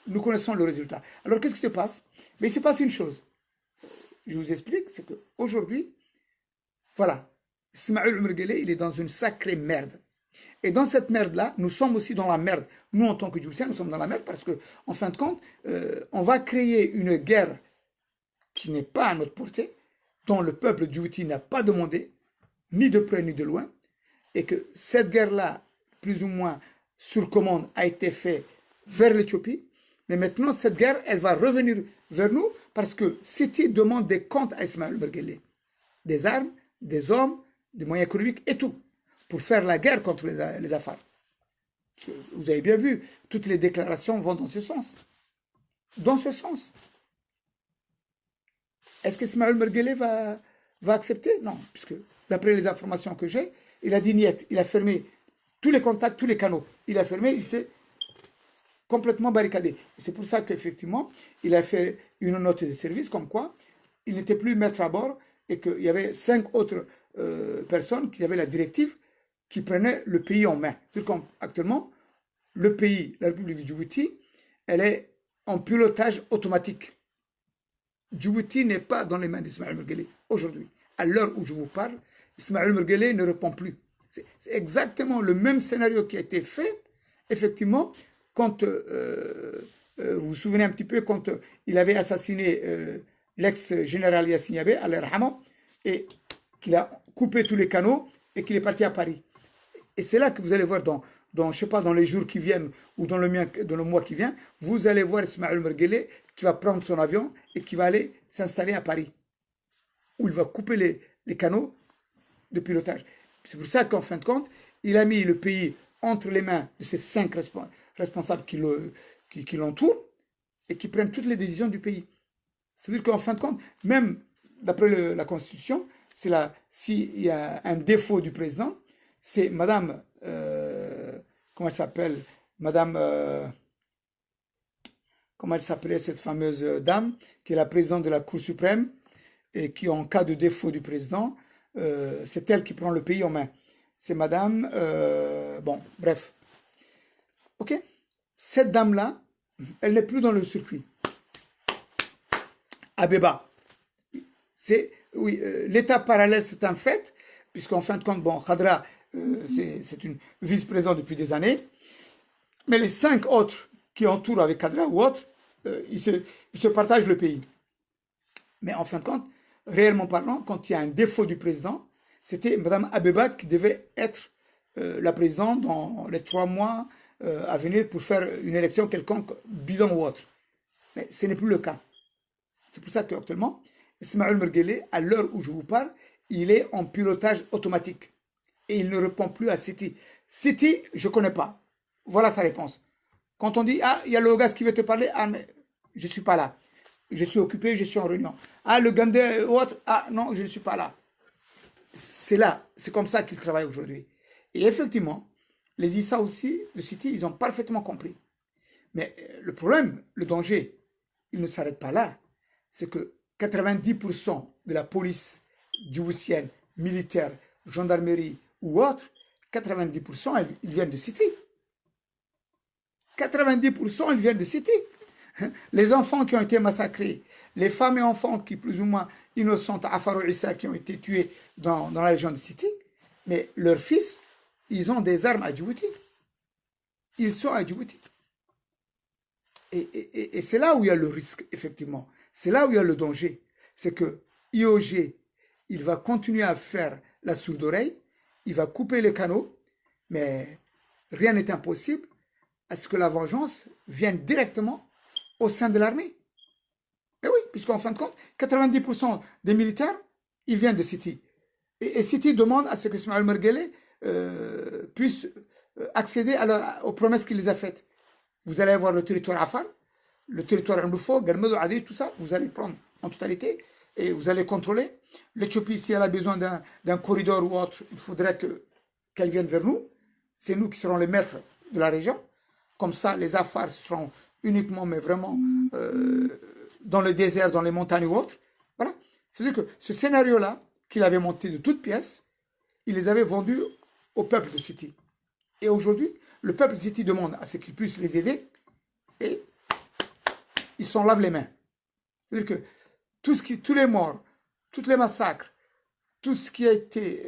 nous connaissons le résultat. Alors qu'est-ce qui se passe? Mais il se passe une chose. Je vous explique, c'est qu'aujourd'hui, voilà, Ismaël Merguele, il est dans une sacrée merde. Et dans cette merde-là, nous sommes aussi dans la merde. Nous, en tant que Djiboutiens, nous sommes dans la merde parce que, en fin de compte, on va créer une guerre qui n'est pas à notre portée, dont le peuple djibouti n'a pas demandé, ni de près ni de loin, et que cette guerre-là, plus ou moins sur commande, a été faite vers l'Éthiopie. Mais maintenant, cette guerre, elle va revenir vers nous parce que Siti demande des comptes à Ismaël Merguele. Des armes, des hommes, des moyens économiques et tout, pour faire la guerre contre les Afars. Vous avez bien vu, toutes les déclarations vont dans ce sens. Dans ce sens. Est-ce qu'Ismaël Merguele va accepter? Non, puisque d'après les informations que j'ai, il a dit niet, il a fermé tous les contacts, tous les canaux. Il a fermé, il s'est complètement barricadé. C'est pour ça qu'effectivement, il a fait une note de service comme quoi il n'était plus maître à bord et qu'il y avait 5 autres personnes qui avaient la directive qui prenaient le pays en main. Actuellement, le pays, la République du Djibouti, elle est en pilotage automatique. Djibouti n'est pas dans les mains d'Ismaël Merguele aujourd'hui. À l'heure où je vous parle, Ismaël Merguele ne répond plus. C'est exactement le même scénario qui a été fait, effectivement, quand vous vous souvenez un petit peu, quand il avait assassiné l'ex-général Yassine Yabé, à l'Erhama, et qu'il a coupé tous les canaux et qu'il est parti à Paris. Et c'est là que vous allez voir je sais pas, dans les jours qui viennent ou dans le mois qui vient, vous allez voir Ismaël Merguele qui va prendre son avion et qui va aller s'installer à Paris, où il va couper les canaux de pilotage. C'est pour ça qu'en fin de compte, il a mis le pays entre les mains de ces 5 responsables qui l'entourent et qui prennent toutes les décisions du pays. C'est-à-dire qu'en fin de compte, même d'après la Constitution, s'il y a un défaut du président, c'est Madame, comment elle s'appelle, Madame, comment elle s'appelait cette fameuse dame, qui est la présidente de la Cour suprême, et qui, en cas de défaut du président, c'est elle qui prend le pays en main. C'est Madame, bon, bref. Ok? Cette dame-là, elle n'est plus dans le circuit. Abeba. Oui, l'état parallèle, c'est un fait, puisqu'en fin de compte, bon, Khadra, c'est une vice-présidente depuis des années, mais les 5 autres qui entourent avec Khadra ou autres, ils se partagent le pays. Mais en fin de compte, réellement parlant, quand il y a un défaut du président, c'était Mme Abeba qui devait être la présidente dans les 3 mois à venir pour faire une élection quelconque, bidon ou autre. Mais ce n'est plus le cas. C'est pour ça qu'actuellement, Ismaël Merguele, à l'heure où je vous parle, il est en pilotage automatique. Et il ne répond plus à Siti. Siti, je ne connais pas. Voilà sa réponse. Quand on dit, ah, il y a le gars qui veut te parler, ah, mais je ne suis pas là. Je suis occupé, je suis en réunion. Ah, le Gandé ou autre, ah, non, je ne suis pas là. C'est là, c'est comme ça qu'il travaille aujourd'hui. Et effectivement, les Issa aussi, le Siti, ils ont parfaitement compris. Mais le problème, le danger, il ne s'arrête pas là. C'est que 90% de la police djiboutienne, militaire, gendarmerie ou autre, 90% ils viennent de Siti. 90% ils viennent de Siti. Les enfants qui ont été massacrés, les femmes et enfants qui plus ou moins innocentes à Afar Issa qui ont été tués dans la région de Siti, mais leurs fils, ils ont des armes à Djibouti. Ils sont à Djibouti. Et c'est là où il y a le risque, effectivement. C'est là où il y a le danger. C'est que IOG, il va continuer à faire la sourde oreille, il va couper les canaux, mais rien n'est impossible à ce que la vengeance vienne directement au sein de l'armée. Et oui, puisqu'en fin de compte, 90% des militaires, ils viennent de Siti. Et Siti demande à ce que Ismaël Merguele puisse accéder aux promesses qu'il les a faites. vous allez avoir le territoire Afar, le territoire Ndoufo, Garmedo, Adi, tout ça, vous allez prendre en totalité et vous allez contrôler. L'Éthiopie, si elle a besoin d'un corridor ou autre, il faudrait qu'elle vienne vers nous. C'est nous qui serons les maîtres de la région. Comme ça, les Afars seront uniquement, mais vraiment, dans le désert, dans les montagnes ou autres. Voilà. C'est-à-dire que ce scénario-là, qu'il avait monté de toutes pièces, il les avait vendus au peuple de City. Et aujourd'hui, le peuple de City demande à ce qu'ils puissent les aider et ils s'en lavent les mains. C'est-à-dire que tous les morts, tous les massacres, tout ce qui a été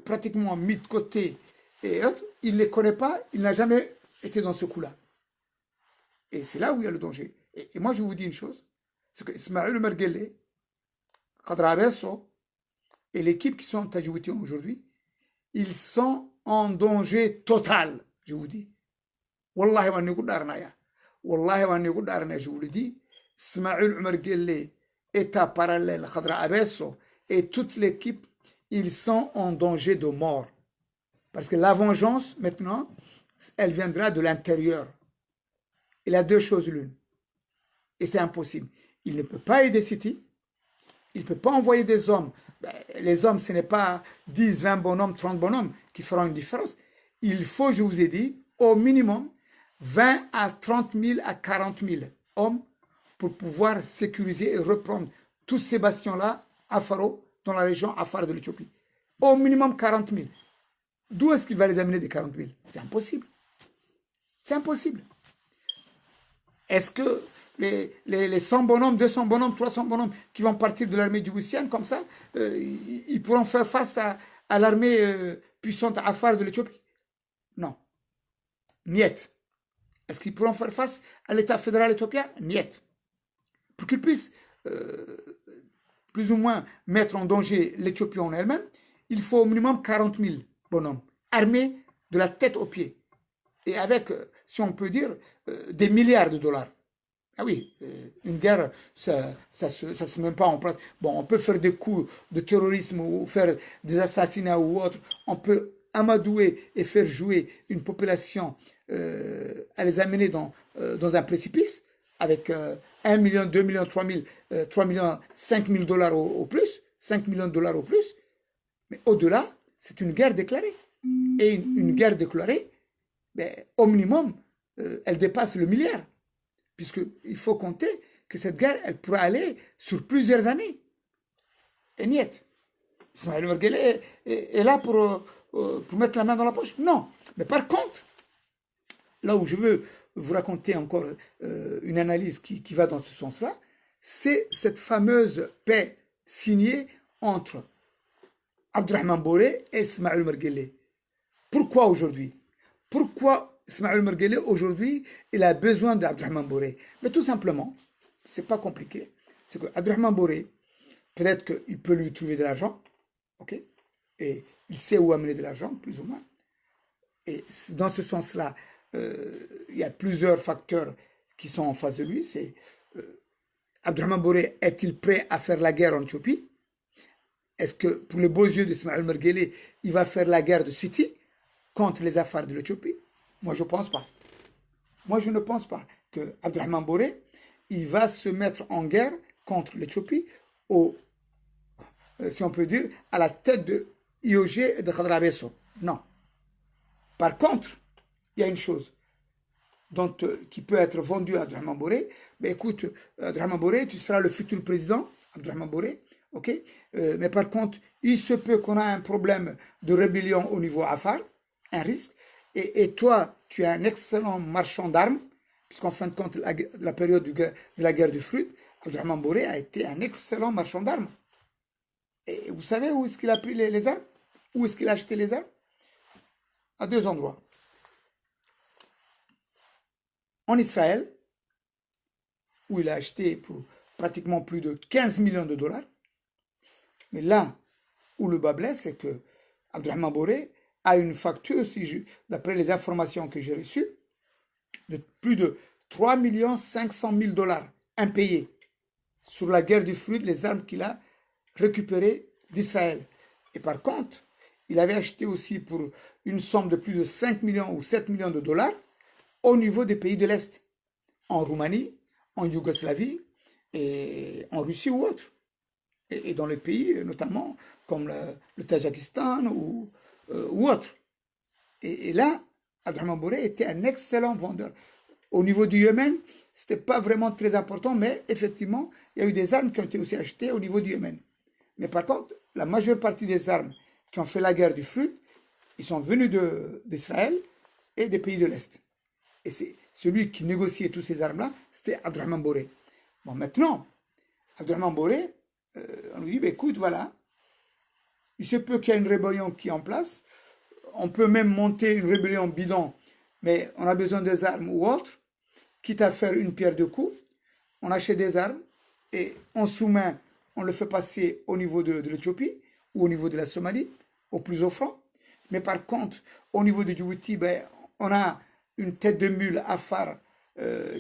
pratiquement mis de côté et autres, il ne les connaît pas, il n'a jamais été dans ce coup-là. Et c'est là où il y a le danger. Et moi, je vous dis une chose, c'est que Ismaël Merguele, Khadra Abesso et l'équipe qui sont à Djibouti aujourd'hui, ils sont en danger total, je vous dis. Wallahi wa nigu darnaya. Wallahi wa nigu darnaya, je vous le dis. Ismaël Merguele, État parallèle, Khadra Abesso et toute l'équipe, ils sont en danger de mort. Parce que la vengeance, maintenant, elle viendra de l'intérieur. Il a deux choses l'une. Et c'est impossible. Il ne peut pas aider City. Il ne peut pas envoyer des hommes. Ben, les hommes, ce n'est pas 10, 20 bonhommes, 30 bonhommes qui feront une différence. Il faut, je vous ai dit, au minimum 20 à 30 000 à 40 000 hommes pour pouvoir sécuriser et reprendre tous ces bastions-là à Faro, dans la région Afar de l'Éthiopie. Au minimum 40 000. D'où est-ce qu'il va les amener des 40 000? C'est impossible. C'est impossible. Est-ce que les 100 bonhommes, 200 bonhommes, 300 bonhommes qui vont partir de l'armée djiboutienne comme ça, ils pourront faire face à l'armée puissante Afar de l'Éthiopie? Non. Niet. Est-ce qu'ils pourront faire face à l'État fédéral éthiopien? Niet. Pour qu'ils puissent plus ou moins mettre en danger l'Éthiopie en elle-même, il faut au minimum 40 000 bonhommes, armés de la tête aux pieds. Et avec, si on peut dire, des milliards de dollars. Ah oui, une guerre, ça se met pas en place. Bon, on peut faire des coups de terrorisme ou faire des assassinats ou autre. On peut amadouer et faire jouer une population, à les amener dans un précipice avec 1 million, 2 millions, 3 millions, 5 000 dollars au plus, 5 millions de dollars au plus. Mais au-delà, c'est une guerre déclarée. Et une guerre déclarée, ben, au minimum, elle dépasse le milliard. Puisqu'il faut compter que cette guerre, elle pourra aller sur plusieurs années. Et niet. Ismaël Merguele est là pour mettre la main dans la poche. Non. Mais par contre, là où je veux vous raconter encore une analyse qui va dans ce sens-là, c'est cette fameuse paix signée entre Abdurrahman Boré et Ismaël Merguele. Pourquoi aujourd'hui? Pourquoi Ismaël Merguele aujourd'hui, il a besoin d'Abdurrahman Boré? Mais tout simplement, c'est pas compliqué. C'est que Abdurrahman Boré, peut-être qu'il peut lui trouver de l'argent, ok? Et il sait où amener de l'argent, plus ou moins. Et dans ce sens-là, il y a plusieurs facteurs qui sont en face de lui. C'est Abdurrahman Boré, est-il prêt à faire la guerre en Éthiopie? Est-ce que, pour les beaux yeux d'Ismaël Merguele, il va faire la guerre de City contre les Afars de l'Éthiopie? Moi, je ne pense pas. Moi, je ne pense pas que Abdurrahman Boré, il va se mettre en guerre contre l'Éthiopie, si on peut dire, à la tête de IOG et de Khadra Abesso. Non. Par contre, il y a une chose qui peut être vendue à Abdurrahman Boré. Ben, écoute, Abdurrahman Boré, tu seras le futur président, Abdurrahman Boré, ok? Mais par contre, il se peut qu'on ait un problème de rébellion au niveau Afar, un risque. Et toi, tu es un excellent marchand d'armes, puisqu'en fin de compte, la période de la guerre du fruit, Abdurrahman Boré a été un excellent marchand d'armes. Et vous savez où est-ce qu'il a pris les armes? Où est-ce qu'il a acheté les armes? À deux endroits. En Israël, où il a acheté pour pratiquement plus de 15 millions de dollars. Mais là où le bas blesse, c'est que Abdurrahman Boré a une facture, d'après les informations que j'ai reçues, de plus de 3 500 000 dollars impayés sur la guerre du fruit, les armes qu'il a récupérées d'Israël. Et par contre, il avait acheté aussi pour une somme de plus de 5 millions ou 7 millions de dollars au niveau des pays de l'Est, en Roumanie, en Yougoslavie et en Russie ou autre. Et dans les pays notamment comme le Tadjikistan ou autre. Et là, Abdelrahman Bouré était un excellent vendeur. Au niveau du Yémen, ce n'était pas vraiment très important, mais effectivement, il y a eu des armes qui ont été aussi achetées au niveau du Yémen. Mais par contre, la majeure partie des armes qui ont fait la guerre du Frut, ils sont venus d'Israël et des pays de l'Est. Et c'est celui qui négociait toutes ces armes-là, c'était Abdelrahman Bouré. Bon, maintenant, Abdelrahman Bouré, on lui dit, bah, écoute, voilà, il se peut qu'il y ait une rébellion qui est en place, on peut même monter une rébellion bidon, mais on a besoin des armes ou autre, quitte à faire une pierre deux coups, on achète des armes et on soumet, on le fait passer au niveau de l'Éthiopie ou au niveau de la Somalie, au plus offrant. Mais par contre, au niveau de Djibouti, ben, on a une tête de mule à phare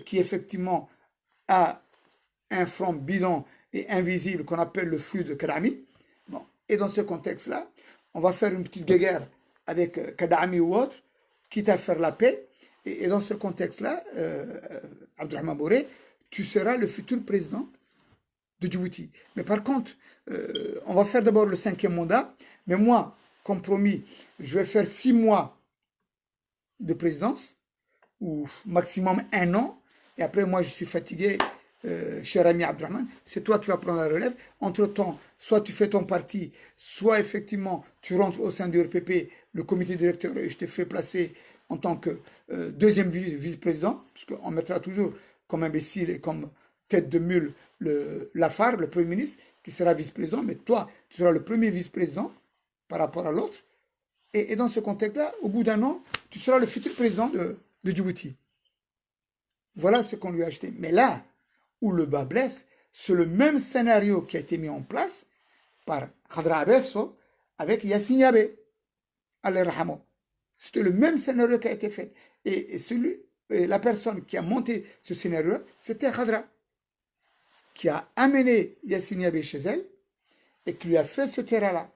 qui effectivement a un front bidon et invisible qu'on appelle le flux de Kadami. Bon. Et dans ce contexte-là, on va faire une petite guéguerre avec Kadami ou autre, quitte à faire la paix. Et dans ce contexte-là, Abdelrahman Bouré, tu seras le futur président de Djibouti. Mais par contre, on va faire d'abord le 5e mandat. Mais moi, comme promis, je vais faire 6 mois de présidence, ou maximum 1 an. Et après, moi, je suis fatigué, cher ami Abdelrahman. C'est toi qui vas prendre la relève. Entre-temps, soit tu fais ton parti, soit effectivement, tu rentres au sein du RPP, le comité directeur, et je te fais placer en tant que deuxième vice-président, puisqu'on mettra toujours comme imbécile et comme tête de mule Lafar, le Premier ministre, qui sera vice-président, mais toi, tu seras le premier vice-président par rapport à l'autre. Et dans ce contexte-là, au bout d'un an, tu seras le futur président de Djibouti. Voilà ce qu'on lui a acheté. Mais là où le bas blesse, c'est le même scénario qui a été mis en place par Khadra Abesso avec Yassine Yabé, al-Rahamo. C'était le même scénario qui a été fait. Et la personne qui a monté ce scénario, c'était Khadra, qui a amené Yassine Yabé chez elle et qui lui a fait ce terrain-là,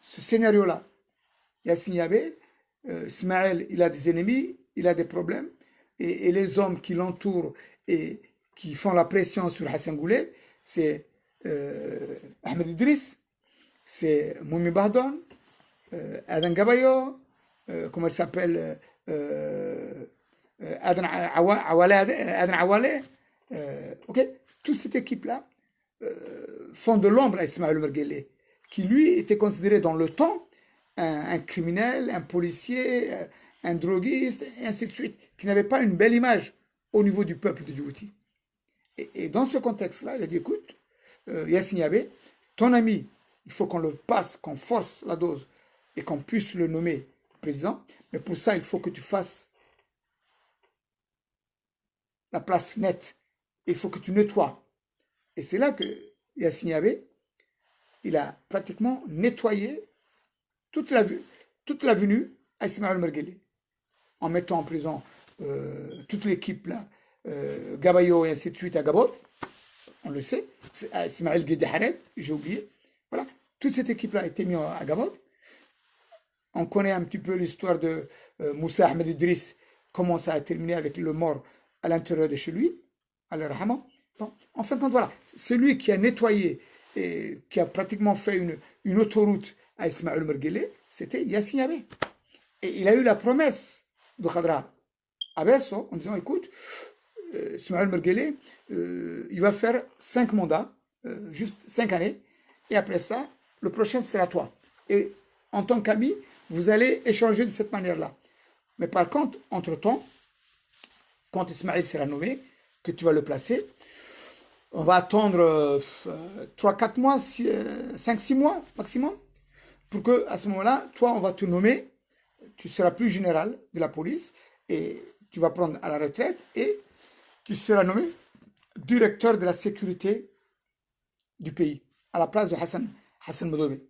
ce scénario-là. Yassine Yabé, Ismaël, il a des ennemis, il a des problèmes, et les hommes qui l'entourent et qui font la pression sur Hassan Goulet, c'est Ahmed Idriss, c'est Moumi Bahdon, Adan Gabayo, comment il s'appelle, Adan Awale, ok, toute cette équipe-là font de l'ombre à Ismaël Merguele, qui lui était considéré dans le temps un criminel, un policier, un droguiste, et ainsi de suite, qui n'avait pas une belle image au niveau du peuple de Djibouti. Et dans ce contexte-là, il a dit, écoute, Yassine Yabé, ton ami, il faut qu'on le passe, qu'on force la dose et qu'on puisse le nommer président, mais pour ça, il faut que tu fasses la place nette. Il faut que tu nettoies. Et c'est là que Yassine Yabé, il a pratiquement nettoyé toute l'avenue à Ismaël Merguele, en mettant en prison toute l'équipe là, Gabayo et ainsi de suite à Gabon, on le sait, Ismaël Guédéharet, j'ai oublié, voilà, toute cette équipe-là a été mise à Gabon. On connaît un petit peu l'histoire de Moussa Ahmed Idriss, comment ça a terminé avec le mort à l'intérieur de chez lui, à l'Arhama. Bon, en fin de compte, voilà, celui qui a nettoyé et qui a pratiquement fait une autoroute à Ismaël Merguele, c'était Yassine Yabé. Et il a eu la promesse de Khadra Abesso en disant, écoute, Ismaël Merguele, il va faire 5 mandats, juste 5 années, et après ça, le prochain sera toi. Et en tant qu'ami, vous allez échanger de cette manière-là. Mais par contre, entre-temps, quand Ismaël sera nommé, que tu vas le placer, on va attendre 3-4 mois, 5-6 mois maximum, pour que à ce moment-là, toi, on va te nommer, tu seras plus général de la police, et tu vas prendre à la retraite, et tu seras nommé directeur de la sécurité du pays, à la place de Hassan Madobé.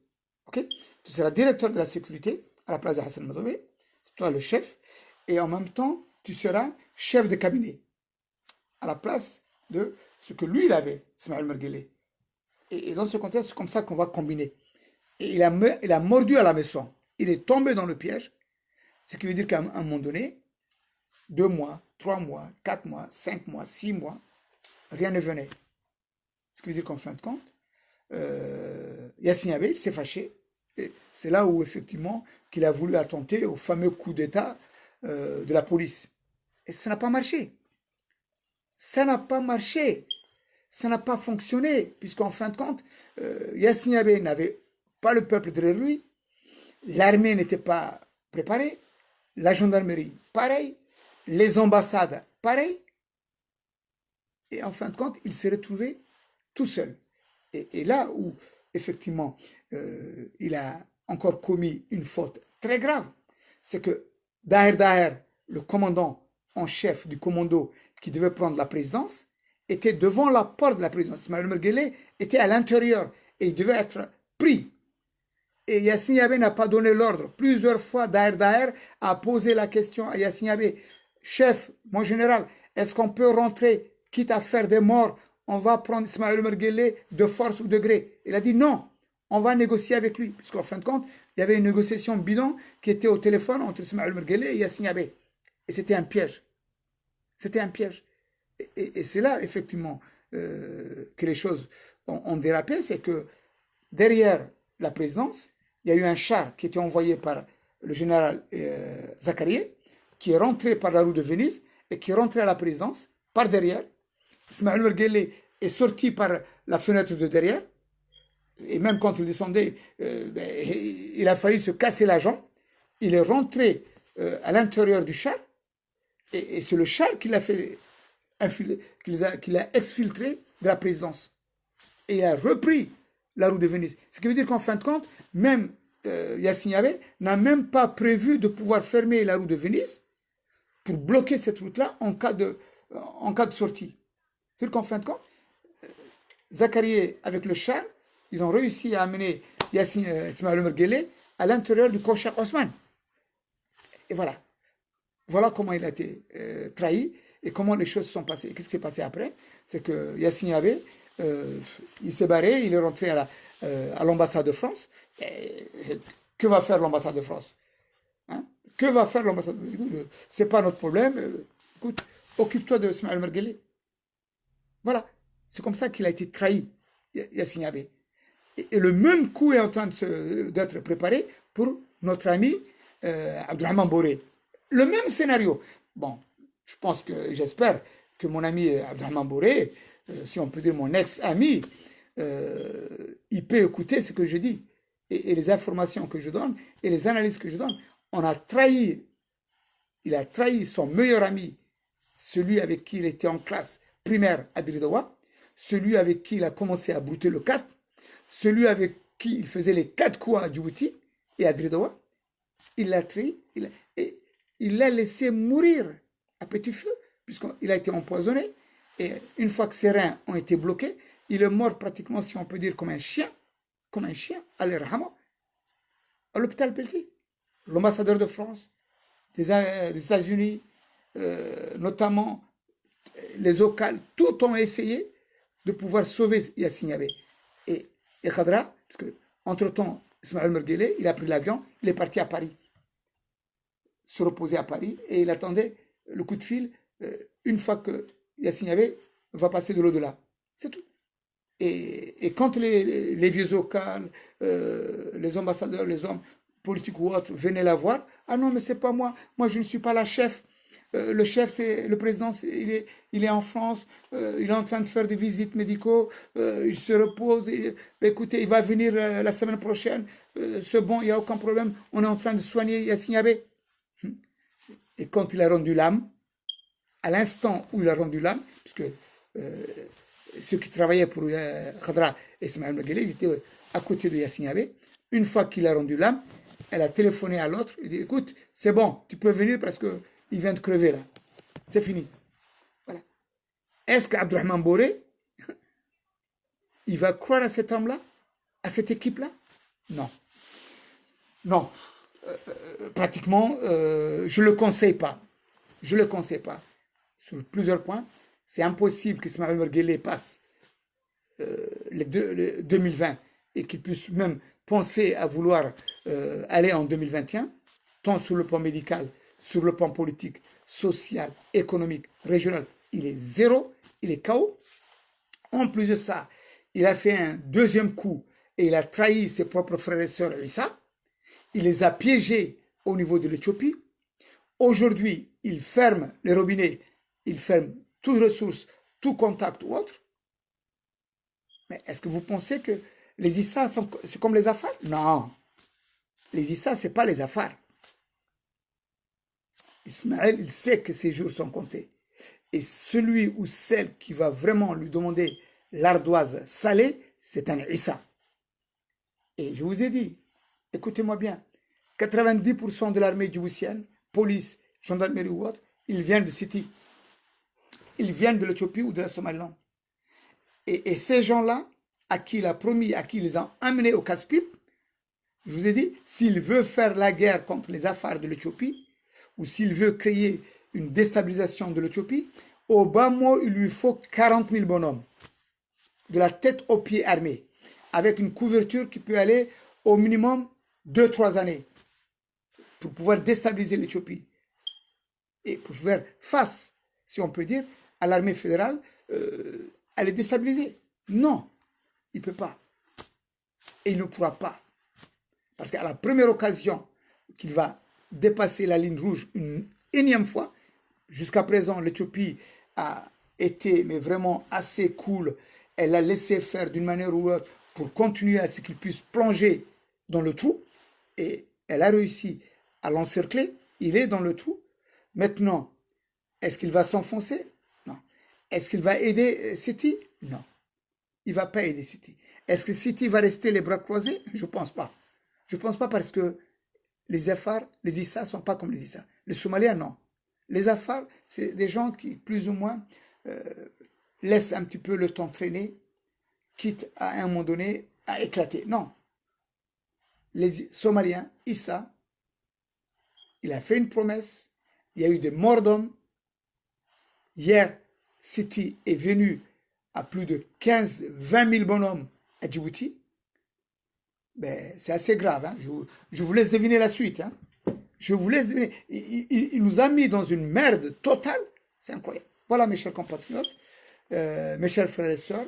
Ok? Tu seras directeur de la sécurité à la place de Hassan Madobé, c'est toi le chef, et en même temps, tu seras chef de cabinet, à la place de ce que lui, il avait, Ismaël Merguele. Et dans ce contexte, c'est comme ça qu'on va combiner. Et il a mordu à la maison. Il est tombé dans le piège, ce qui veut dire qu'à un moment donné, 2 mois, 3 mois, 4 mois, 5 mois, 6 mois, rien ne venait. Ce qui veut dire qu'en fin de compte, Yassine Abe s'est fâché. Et c'est là où, effectivement, qu'il a voulu attenter au fameux coup d'État de la police. Et ça n'a pas marché. Ça n'a pas marché. Ça n'a pas fonctionné, puisqu'en fin de compte, Yassine Abe n'avait pas le peuple derrière lui, l'armée n'était pas préparée, la gendarmerie, pareil, les ambassades, pareil, et en fin de compte, il s'est retrouvé tout seul. Et là où, effectivement, il a encore commis une faute très grave, c'est que Daher, le commandant en chef du commando qui devait prendre la présidence, était devant la porte de la présidence. Ismaël Merguele était à l'intérieur et il devait être pris. Et Yassine Yabe n'a pas donné l'ordre. Plusieurs fois, Daher a posé la question à Yassine Yabe, chef, mon général, est-ce qu'on peut rentrer, quitte à faire des morts, on va prendre Ismaël Merguele de force ou de gré? Il a dit non, on va négocier avec lui. Puisqu'en fin de compte, il y avait une négociation bidon qui était au téléphone entre Ismaël Merguele et Yassine Yabe. Et c'était un piège. C'était un piège. Et c'est là, effectivement, que les choses ont dérapé, c'est que derrière la présidence, il y a eu un char qui était envoyé par le général Zakaria, qui est rentré par la rue de Venise et qui est rentré à la présidence par derrière. Ismaël Merguele est sorti par la fenêtre de derrière, et même quand il descendait, il a failli se casser la jambe. Il est rentré à l'intérieur du char, et c'est le char qui l'a fait qu'il a exfiltré de la présidence. Et il a repris la rue de Venise. Ce qui veut dire qu'en fin de compte, même Yassine Yabe n'a même pas prévu de pouvoir fermer la rue de Venise pour bloquer cette route-là en cas de sortie. C'est-à-dire qu'en fin de compte, Zakaria avec le char, ils ont réussi à amener Ismaël Merguele à l'intérieur du Kochak Osman. Et voilà. Voilà comment il a été trahi et comment les choses se sont passées. Qu'est-ce qui s'est passé après? C'est que Yassine Yabe, il s'est barré, il est rentré à l'ambassade de France. Et que va faire l'ambassade de France? Hein? Que va faire l'ambassade? C'est pas notre problème. Écoute, occupe-toi de Ismaël Merguele. Voilà. C'est comme ça qu'il a été trahi, Yassine Yabe. Et le même coup est en train d'être préparé pour notre ami Abdelrahman Boré. Le même scénario. Bon, je pense que, j'espère que mon ami Abdelrahman Boré, si on peut dire mon ex-ami, il peut écouter ce que je dis et les informations que je donne et les analyses que je donne. Il a trahi son meilleur ami, celui avec qui il était en classe primaire à Dridawa, celui avec qui il a commencé à brouter le 4, celui avec qui il faisait les 4 coups à Djibouti et à Dridawa. Il l'a trahi et il l'a laissé mourir à petit feu, puisqu'il a été empoisonné. Et une fois que ses reins ont été bloqués, il est mort pratiquement, si on peut dire, comme un chien, à l'Irhama, à l'hôpital Pelletier. L'ambassadeur de France, des États-Unis, notamment les OCAL, tout ont essayé de pouvoir sauver Yassine Yabe. Et Khadra, parce que entre-temps, Ismaël Merguele, il a pris l'avion, il est parti à Paris, se reposer à Paris, et il attendait le coup de fil une fois que Yassine Yabe va passer de l'au-delà. C'est tout. Et quand les vieux OCAL, les ambassadeurs, les hommes politiques ou autres venaient la voir, ah non, mais c'est pas moi, moi je ne suis pas la chef. Le chef, c'est le président, il est en France, il est en train de faire des visites médicaux, il se repose, écoutez, il va venir la semaine prochaine, c'est bon, il n'y a aucun problème, on est en train de soigner Yassine Yabe. Et quand il a rendu l'âme, à l'instant où il a rendu l'âme, puisque ceux qui travaillaient pour Khadra et Ismaël Merguele, ils étaient à côté de Yassine Yabe, une fois qu'il a rendu l'âme, elle a téléphoné à l'autre, et dit, écoute, c'est bon, tu peux venir parce que il vient de crever là. C'est fini. Voilà. Est-ce qu'Abdelrahman Boré, il va croire à cet homme-là, à cette équipe-là? Non. Non. Pratiquement, je ne le conseille pas. Je ne le conseille pas. Sur plusieurs points, c'est impossible qu'Ismaël Merguele passe les 2020 et qu'il puisse même penser à vouloir aller en 2021, tant sur le plan médical, sur le plan politique, social, économique, régional, il est zéro, il est KO. En plus de ça, il a fait un deuxième coup et il a trahi ses propres frères et sœurs Issa. Il les a piégés au niveau de l'Éthiopie. Aujourd'hui, il ferme les robinets, il ferme toute ressource, tout contact ou autre. Mais est-ce que vous pensez que les Issa sont comme les Afars? Non. Les Issa, ce n'est pas les Afars. Ismaël, il sait que ses jours sont comptés. Et celui ou celle qui va vraiment lui demander l'ardoise salée, c'est un Issa. Et je vous ai dit, écoutez-moi bien, 90% de l'armée djiboutienne, police, gendarmerie ou autre, ils viennent de City. Ils viennent de l'Éthiopie ou de la Somaliland. Et ces gens-là, à qui il a promis, à qui ils les ont amenés au casse-pipe, je vous ai dit, s'il veut faire la guerre contre les Afars de l'Éthiopie, ou s'il veut créer une déstabilisation de l'Éthiopie, au bas mot, il lui faut 40 000 bonhommes, de la tête aux pieds armés, avec une couverture qui peut aller au minimum 2-3 années, pour pouvoir déstabiliser l'Éthiopie. Et pour faire face, si on peut dire, à l'armée fédérale, à les déstabiliser. Non, il ne peut pas. Et il ne pourra pas. Parce qu'à la première occasion qu'il va dépasser la ligne rouge une énième fois, jusqu'à présent, l'Éthiopie a été mais vraiment assez cool. Elle a laissé faire d'une manière ou autre pour continuer à ce qu'il puisse plonger dans le trou. Et elle a réussi à l'encercler. Il est dans le trou. Maintenant, est-ce qu'il va s'enfoncer? Non. Est-ce qu'il va aider City? Non. Il ne va pas aider City. Est-ce que City va rester les bras croisés? Je ne pense pas. Je ne pense pas parce que les Afars, les Issa ne sont pas comme les Issa. Les Somaliens, non. Les Afars, c'est des gens qui, plus ou moins, laissent un petit peu le temps traîner, quitte à un moment donné à éclater. Non. Les Somaliens, Issa, il a fait une promesse. Il y a eu des morts d'hommes. Hier, City est venu à plus de 15-20 000 bonhommes à Djibouti. Ben, c'est assez grave. Hein. Je vous laisse deviner la suite. Hein. Je vous laisse deviner. Il nous a mis dans une merde totale. C'est incroyable. Voilà, mes chers compatriotes, mes chers frères et sœurs.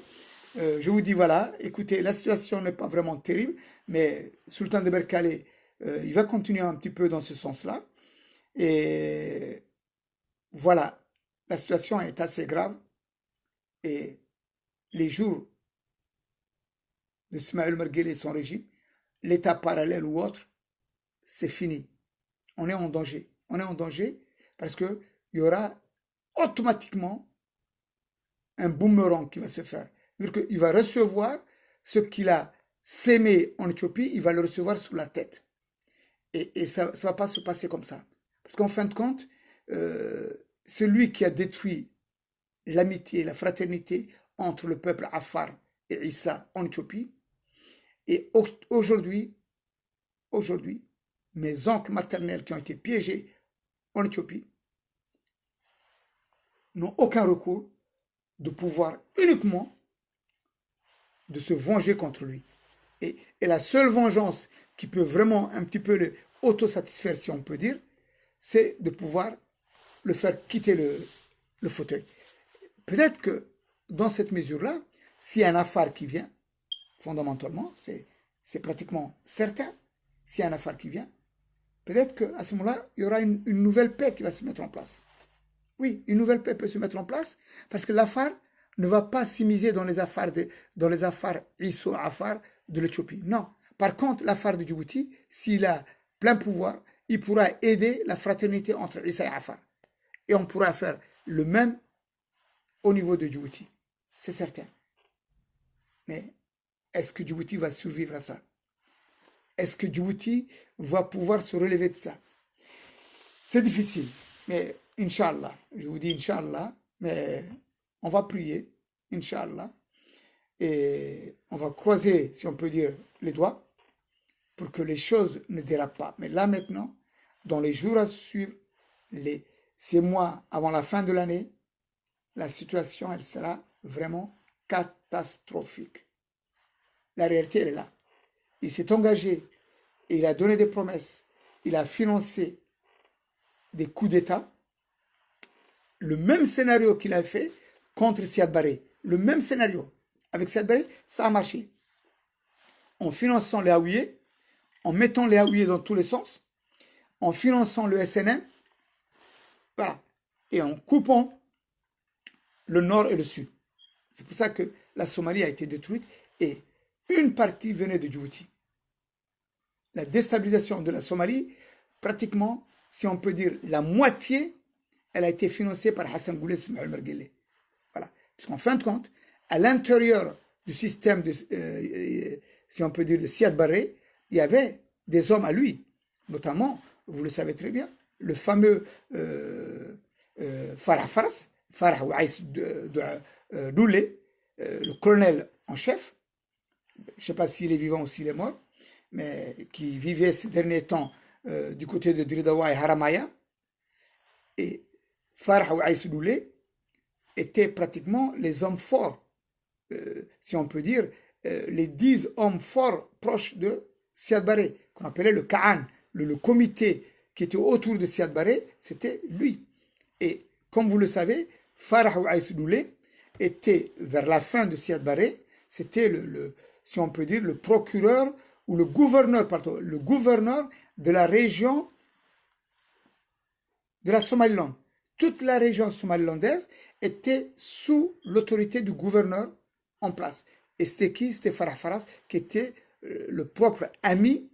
Je vous dis, voilà, écoutez, la situation n'est pas vraiment terrible, mais Sultan de Berkane, il va continuer un petit peu dans ce sens-là. Et voilà, la situation est assez grave. Et les jours de Ismaël Merguele et son régime, l'État parallèle ou autre, c'est fini. On est en danger. On est en danger parce qu'il y aura automatiquement un boomerang qui va se faire. Il va recevoir ce qu'il a sémé en Éthiopie, il va le recevoir sous la tête. Et ça ne va pas se passer comme ça. Parce qu'en fin de compte, celui qui a détruit l'amitié, la fraternité entre le peuple Afar et Issa en Éthiopie, et aujourd'hui, mes oncles maternels qui ont été piégés en Éthiopie n'ont aucun recours de pouvoir uniquement de se venger contre lui. Et la seule vengeance qui peut vraiment un petit peu le autosatisfaire, si on peut dire, c'est de pouvoir le faire quitter le fauteuil. Peut-être que dans cette mesure-là, s'il y a un Afar qui vient, fondamentalement, c'est pratiquement certain, s'il y a un Afar qui vient, peut-être qu'à ce moment-là, il y aura une nouvelle paix qui va se mettre en place. Oui, une nouvelle paix peut se mettre en place parce que l'Afar ne va pas s'immiscer dans les affaires Isso-Afar de l'Éthiopie. Non. Par contre, l'Afar de Djibouti, s'il a plein pouvoir, il pourra aider la fraternité entre Issa et Afar. Et on pourra faire le même au niveau de Djibouti. C'est certain. Mais est-ce que Djibouti va survivre à ça? Est-ce que Djibouti va pouvoir se relever de ça? C'est difficile. Mais Inch'Allah, je vous dis Inch'Allah, mais on va prier, Inch'Allah, et on va croiser, si on peut dire, les doigts pour que les choses ne dérapent pas. Mais là maintenant, dans les jours à suivre, ces mois avant la fin de l'année, la situation, elle sera vraiment catastrophique. La réalité, elle est là. Il s'est engagé, et il a donné des promesses, il a financé des coups d'État, le même scénario qu'il a fait contre Siad Barré. Le même scénario. Avec Siad Barré, ça a marché. En finançant les Haouillés, en mettant les Haouillés dans tous les sens, en finançant le SNM, voilà, et en coupant le nord et le sud. C'est pour ça que la Somalie a été détruite et une partie venait de Djibouti. La déstabilisation de la Somalie, pratiquement, si on peut dire la moitié, elle a été financée par Hassan Goulet Ismaël Merguele. Voilà. Puisqu'en fin de compte, à l'intérieur du système, si on peut dire, de Siad Barré, il y avait des hommes à lui. Notamment, vous le savez très bien, le fameux Farah Faras, Farah Ouaïs Doulé, le colonel en chef, je ne sais pas s'il est vivant ou s'il est mort, mais qui vivait ces derniers temps du côté de Dridawa et Haramaya. Et Farah Ouaïs Doulé étaient pratiquement les hommes forts, si on peut dire, les 10 hommes forts proches de Siad Barré, qu'on appelait le Ka'an, le comité qui était autour de Siad Barré, c'était lui. Et comme vous le savez, Farah Ouaïs Doulé était, vers la fin de Siad Barré, c'était si on peut dire, le procureur ou le gouverneur de la région de la Somaliland. Toute la région somalilandaise était sous l'autorité du gouverneur en place. Et c'était qui? C'était Farah Faras, qui était le propre ami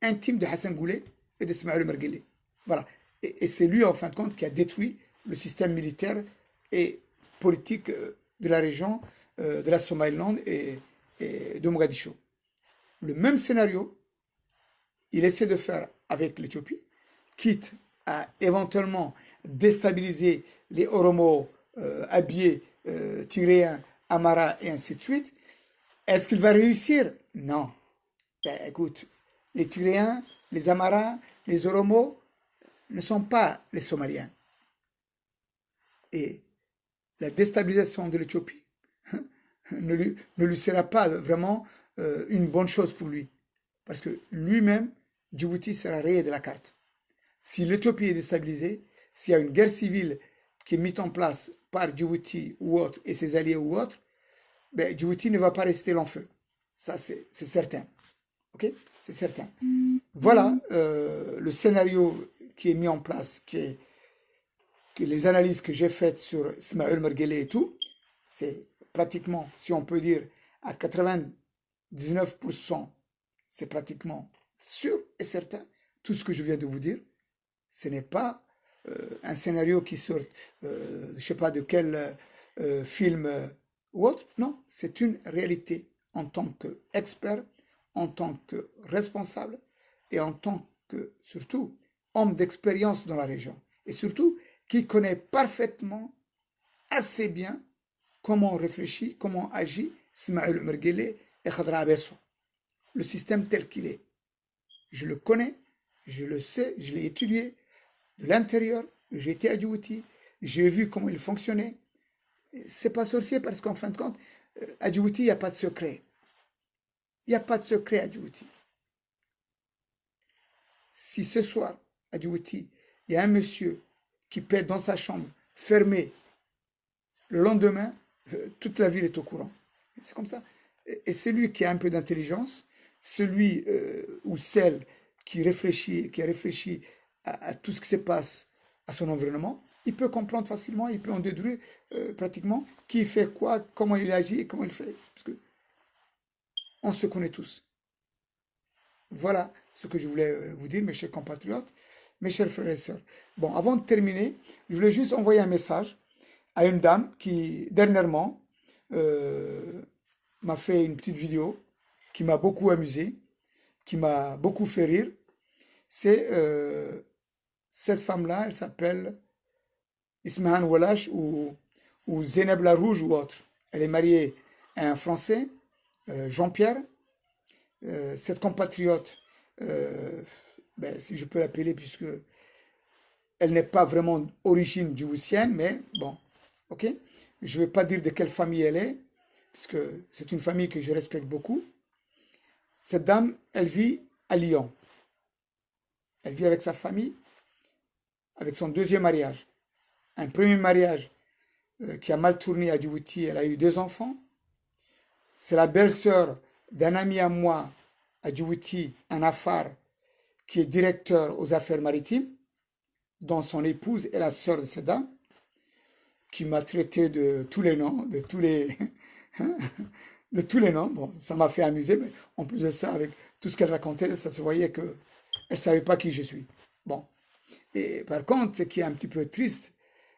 intime de Hassan Goulet et d'Ismaël Merguele. Voilà. Et c'est lui, en fin de compte, qui a détruit le système militaire et politique de la région de la Somaliland et de Mogadiscio. Le même scénario, il essaie de faire avec l'Éthiopie, quitte à éventuellement déstabiliser les Oromos, Abiy, Tiréens, Amara et ainsi de suite. Est-ce qu'il va réussir? Non. Ben, écoute, les Tiréens, les Amaras, les Oromos ne sont pas les Somaliens. Et la déstabilisation de l'Éthiopie ne lui sera pas vraiment une bonne chose pour lui. Parce que lui-même, Djibouti sera rayé de la carte. Si l'Éthiopie est déstabilisée, s'il y a une guerre civile qui est mise en place par Djibouti ou autre et ses alliés ou autres, ben, Djibouti ne va pas rester long feu. Ça, c'est certain. Ok? C'est certain. Voilà le scénario qui est mis en place, que les analyses que j'ai faites sur Ismaël Merguele et tout, c'est pratiquement, si on peut dire, à 99%, c'est pratiquement sûr et certain. Tout ce que je viens de vous dire, ce n'est pas un scénario qui sort, je ne sais pas de quel film ou autre. Non, c'est une réalité en tant qu'expert, en tant que responsable et en tant que, surtout, homme d'expérience dans la région. Et surtout, qui connaît parfaitement, assez bien, comment on réfléchit, comment agit Ismaël Merguele et Khadra Abesso. Le système tel qu'il est. Je le connais, je le sais, je l'ai étudié de l'intérieur, j'ai été à Djibouti, j'ai vu comment il fonctionnait. C'est pas sorcier parce qu'en fin de compte, à Djibouti, il n'y a pas de secret. Il n'y a pas de secret à Djibouti. Si ce soir, à Djibouti, il y a un monsieur qui pète dans sa chambre, fermé, le lendemain, toute la ville est au courant. C'est comme ça. Et celui qui a un peu d'intelligence, celui ou celle qui a réfléchi à tout ce qui se passe à son environnement, il peut comprendre facilement, il peut en déduire pratiquement qui fait quoi, comment il agit et comment il fait. Parce que on se connaît tous. Voilà ce que je voulais vous dire, mes chers compatriotes, mes chers frères et sœurs. Bon, avant de terminer, je voulais juste envoyer un message à une dame qui, dernièrement, m'a fait une petite vidéo qui m'a beaucoup amusé, qui m'a beaucoup fait rire. C'est cette femme-là, elle s'appelle Ismahan Walash ou Zeynep la Rouge ou autre. Elle est mariée à un Français, Jean-Pierre. Cette compatriote, ben, si je peux l'appeler, puisque elle n'est pas vraiment d'origine djiboutienne, mais bon, ok. Je ne vais pas dire de quelle famille elle est, puisque c'est une famille que je respecte beaucoup. Cette dame, elle vit à Lyon. Elle vit avec sa famille, avec son deuxième mariage. un premier mariage qui a mal tourné à Djibouti. Elle a eu 2 enfants. C'est la belle-sœur d'un ami à moi à Djibouti, un Afar, qui est directeur aux affaires maritimes, dont son épouse est la sœur de cette dame, qui m'a traité de tous les noms, de tous les, de tous les noms. Bon, ça m'a fait amuser, mais en plus de ça, avec tout ce qu'elle racontait, ça se voyait qu'elle ne savait pas qui je suis. Bon. Et par contre, ce qui est un petit peu triste,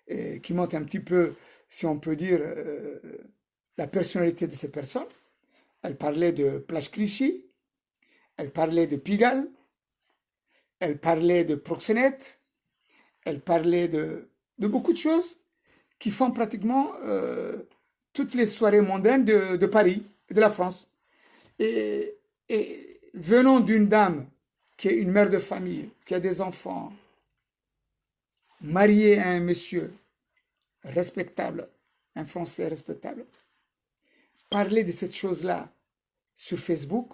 et qui montre un petit peu, si on peut dire, la personnalité de cette personne, elle parlait de Plage Clichy, elle parlait de Pigalle, elle parlait de proxénète, elle parlait de beaucoup de choses qui font pratiquement toutes les soirées mondaines de Paris, de la France. Et venant d'une dame qui est une mère de famille, qui a des enfants, mariée à un monsieur respectable, un Français respectable, parler de cette chose-là sur Facebook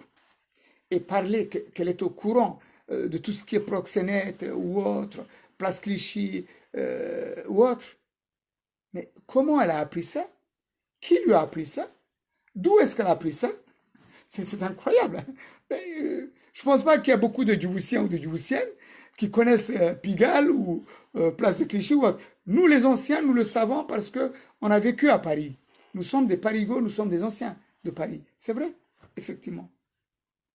et parler qu'elle est au courant de tout ce qui est proxénète ou autre, Place Clichy ou autre. Mais comment elle a appris ça? Qui lui a appris ça? D'où est-ce qu'elle a appris ça? C'est incroyable. Mais, je ne pense pas qu'il y a beaucoup de Djiboutiens ou de Djiboutiennes qui connaissent Pigalle ou Place de Clichy ou autre. Nous, les anciens, nous le savons parce qu'on a vécu à Paris. Nous sommes des Parigots, nous sommes des anciens de Paris. C'est vrai, effectivement.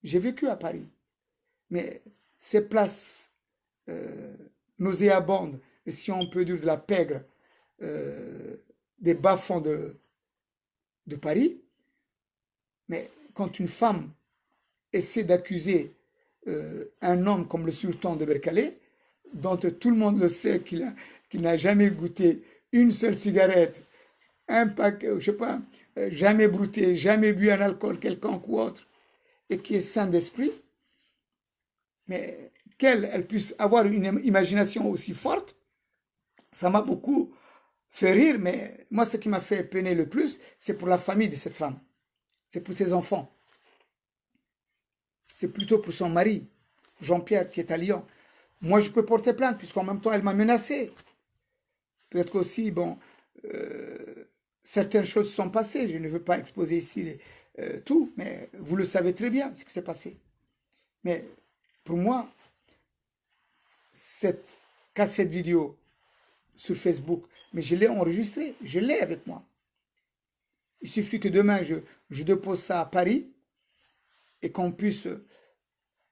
J'ai vécu à Paris. Mais ces places nauséabondes, et si on peut dire de la pègre, des bas-fonds de Paris, mais quand une femme essaie d'accuser un homme comme le sultan de Berkale, dont tout le monde le sait qu'il n'a jamais goûté une seule cigarette, un paquet, je sais pas, jamais brouté, jamais bu un alcool quelconque ou autre, et qui est sain d'esprit, mais qu'elle puisse avoir une imagination aussi forte, ça m'a beaucoup fait rire, mais moi ce qui m'a fait peiner le plus, c'est pour la famille de cette femme, c'est pour ses enfants, c'est plutôt pour son mari, Jean-Pierre, qui est à Lyon. Moi je peux porter plainte, puisqu'en même temps elle m'a menacé. Peut-être qu'aussi, bon, certaines choses sont passées, je ne veux pas exposer ici tout, mais vous le savez très bien ce qui s'est passé. Mais pour moi, cette cassette vidéo sur Facebook, mais je l'ai enregistrée, je l'ai avec moi. Il suffit que demain, je dépose ça à Paris et qu'on puisse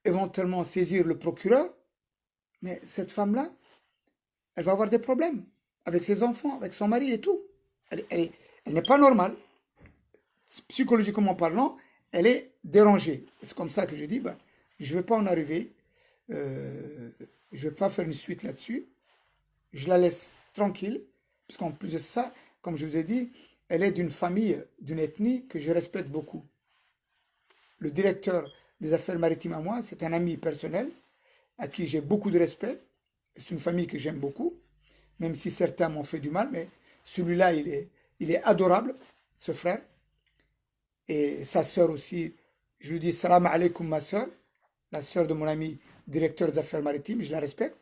éventuellement saisir le procureur, mais cette femme-là, elle va avoir des problèmes avec ses enfants, avec son mari et tout. Elle n'est pas normale. Psychologiquement parlant, elle est dérangée. C'est comme ça que je dis, ben, je ne vais pas en arriver, je ne vais pas faire une suite là-dessus. Je la laisse tranquille, puisqu'en plus de ça, comme je vous ai dit, elle est d'une famille, d'une ethnie que je respecte beaucoup. Le directeur des affaires maritimes à moi, c'est un ami personnel, à qui j'ai beaucoup de respect. C'est une famille que j'aime beaucoup, même si certains m'ont fait du mal, mais celui-là, il est adorable, ce frère. Et sa sœur aussi, je lui dis salam alaikum ma sœur, la sœur de mon ami directeur des affaires maritimes, je la respecte.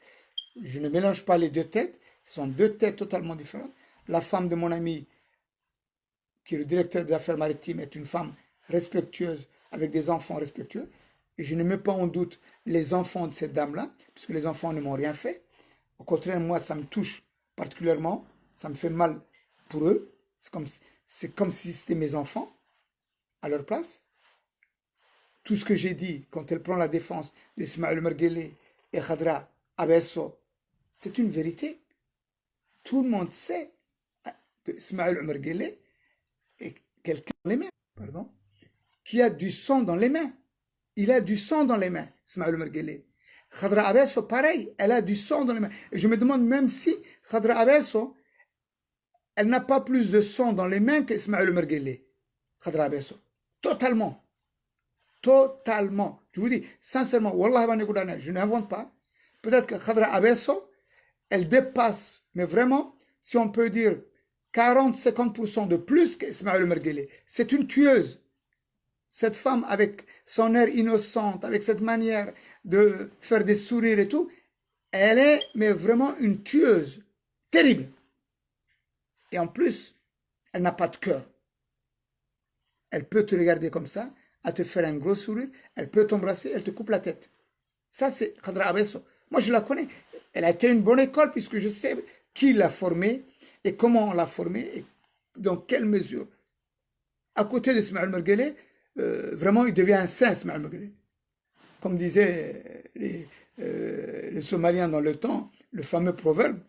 Je ne mélange pas les deux têtes, ce sont deux têtes totalement différentes. La femme de mon ami, qui est le directeur des affaires maritimes, est une femme respectueuse, avec des enfants respectueux. Et je ne mets pas en doute les enfants de cette dame-là, puisque les enfants ne m'ont rien fait. Au contraire, moi, ça me touche particulièrement, ça me fait mal pour eux. C'est comme si c'était mes enfants, à leur place. Tout ce que j'ai dit, quand elle prend la défense d'Ismaël Merguele et Khadra Abesso, c'est une vérité. Tout le monde sait que Ismaël Merguele est quelqu'un dans les mains, pardon, qui a du sang dans les mains. Il a du sang dans les mains, Ismaël Merguele. Khadra Abesso, pareil, elle a du sang dans les mains. Et je me demande même si Khadra Abesso, elle n'a pas plus de sang dans les mains qu'Ismaël Merguele. Khadra Abesso. Totalement. Totalement. Je vous dis, sincèrement, Wallah, je n'invente pas. Peut-être que Khadra Abesso, elle dépasse, mais vraiment, si on peut dire 40-50% de plus qu'Ismaël Merguele. C'est une tueuse. Cette femme, avec son air innocente, avec cette manière de faire des sourires et tout, elle est mais vraiment une tueuse. Terrible. Et en plus, elle n'a pas de cœur. Elle peut te regarder comme ça, elle te faire un gros sourire, elle peut t'embrasser, elle te coupe la tête. Ça, c'est Khadra Abesso. Moi, je la connais. Elle a été une bonne école puisque je sais qui l'a formée et comment on l'a formée et dans quelle mesure. À côté de Ismaël Merguele, vraiment, il devient un saint, Ismaël Merguele. Comme disaient les Somaliens dans le temps, le fameux proverbe,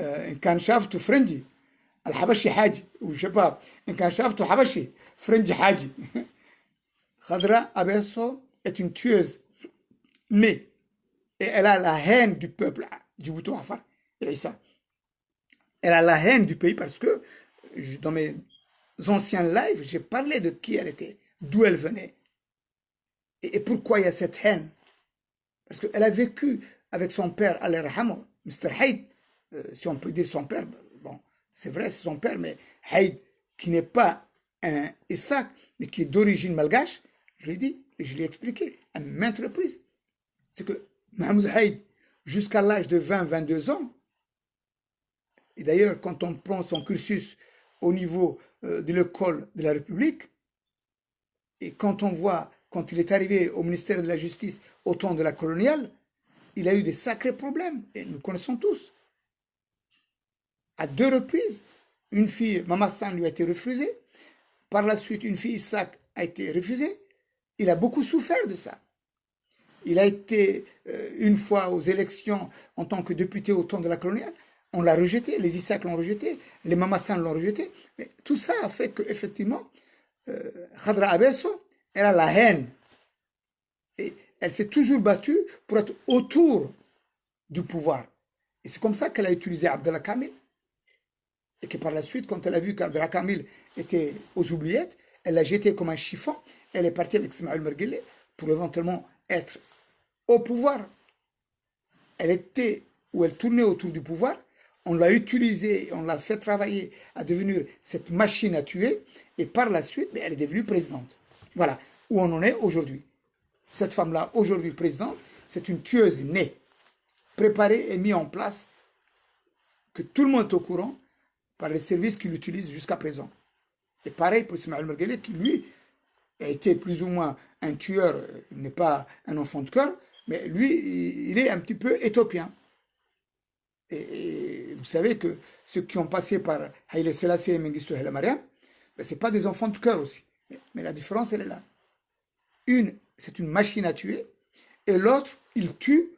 إن كان شافته فرنجي الحبشي حاجي وشباب إن كان شافته حبشي فرنجي حاجي. Khadra Abesso est une tueuse née et elle a la haine du peuple Djibouti Afar et ça. Elle a la haine du pays parce que dans mes anciens lives, j'ai parlé de qui elle était, d'où elle venait et pourquoi il y a cette haine. Parce qu'elle a vécu avec son père, Allah Rahamo, Mr. Haïd, si on peut dire son père, bon, c'est vrai, c'est son père, mais Haïd, qui n'est pas un Isaac, mais qui est d'origine malgache, je l'ai dit et je l'ai expliqué à maintes reprises. C'est que Mahmoud Haïd, jusqu'à l'âge de 20-22 ans, et d'ailleurs, quand on prend son cursus au niveau de l'école de la République, et quand on voit, quand il est arrivé au ministère de la Justice au temps de la coloniale, il a eu des sacrés problèmes, et nous connaissons tous. À 2 reprises, une fille, Mama San, lui a été refusée. Par la suite, une fille, Isaac, a été refusée. Il a beaucoup souffert de ça. Il a été une fois aux élections en tant que député au temps de la coloniale. On l'a rejeté, les Isaac l'ont rejeté, les Mama San l'ont rejeté. Mais tout ça a fait qu'effectivement, Khadra Abesso, elle a la haine. Et elle s'est toujours battue pour être autour du pouvoir. Et c'est comme ça qu'elle a utilisé Abdallah Kamil. Et que par la suite, quand elle a vu qu'Abdallah Kamil était aux oubliettes, elle l'a jeté comme un chiffon. Elle est partie avec Ismaël Merguele pour éventuellement être au pouvoir. Elle était, où elle tournait autour du pouvoir. On l'a utilisée, on l'a fait travailler à devenir cette machine à tuer. Et par la suite, elle est devenue présidente. Voilà où on en est aujourd'hui. Cette femme-là, aujourd'hui présidente, c'est une tueuse née, préparée et mise en place, que tout le monde est au courant, par les services qu'il utilise jusqu'à présent. Et pareil pour Ismaël Merguele, qui lui a été plus ou moins un tueur, il n'est pas un enfant de cœur, mais lui, il est un petit peu éthiopien. Et vous savez que ceux qui ont passé par Haïlé Selassie et Mengistu Haile Mariam, ben, ce n'est pas des enfants de cœur aussi. Mais la différence, elle est là. Une, c'est une machine à tuer, et l'autre, il tue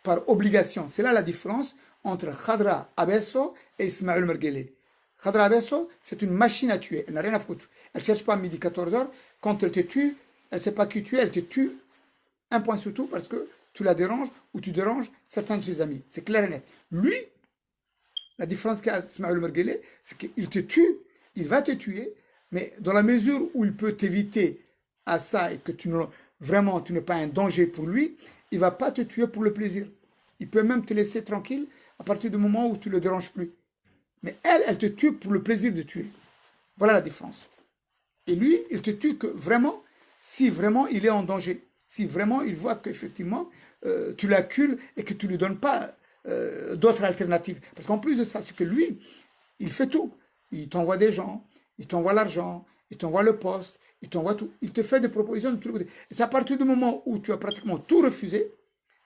par obligation. C'est là la différence entre Khadra Abesso et Ismaël Merguele. Khadra Abesso, c'est une machine à tuer. Elle n'a rien à foutre. Elle ne cherche pas à midi 14h. Quand elle te tue, elle ne sait pas qui tu es, elle te tue un point sur tout parce que tu la déranges ou tu déranges certains de ses amis. C'est clair et net. Lui, la différence qu'a Ismaël Merguele, c'est qu'il te tue, il va te tuer, mais dans la mesure où il peut t'éviter à ça et que vraiment tu n'es pas un danger pour lui, il ne va pas te tuer pour le plaisir. Il peut même te laisser tranquille à partir du moment où tu ne le déranges plus. Mais elle te tue pour le plaisir de tuer. Voilà la différence. Et lui, il te tue que vraiment, si vraiment il est en danger, si vraiment il voit qu'effectivement tu l'accules et que tu ne lui donnes pas d'autres alternatives. Parce qu'en plus de ça, c'est que lui, il fait tout. Il t'envoie des gens, il t'envoie l'argent, il t'envoie le poste, il t'envoie tout. Il te fait des propositions de tous les côtés. Et c'est à partir du moment où tu as pratiquement tout refusé,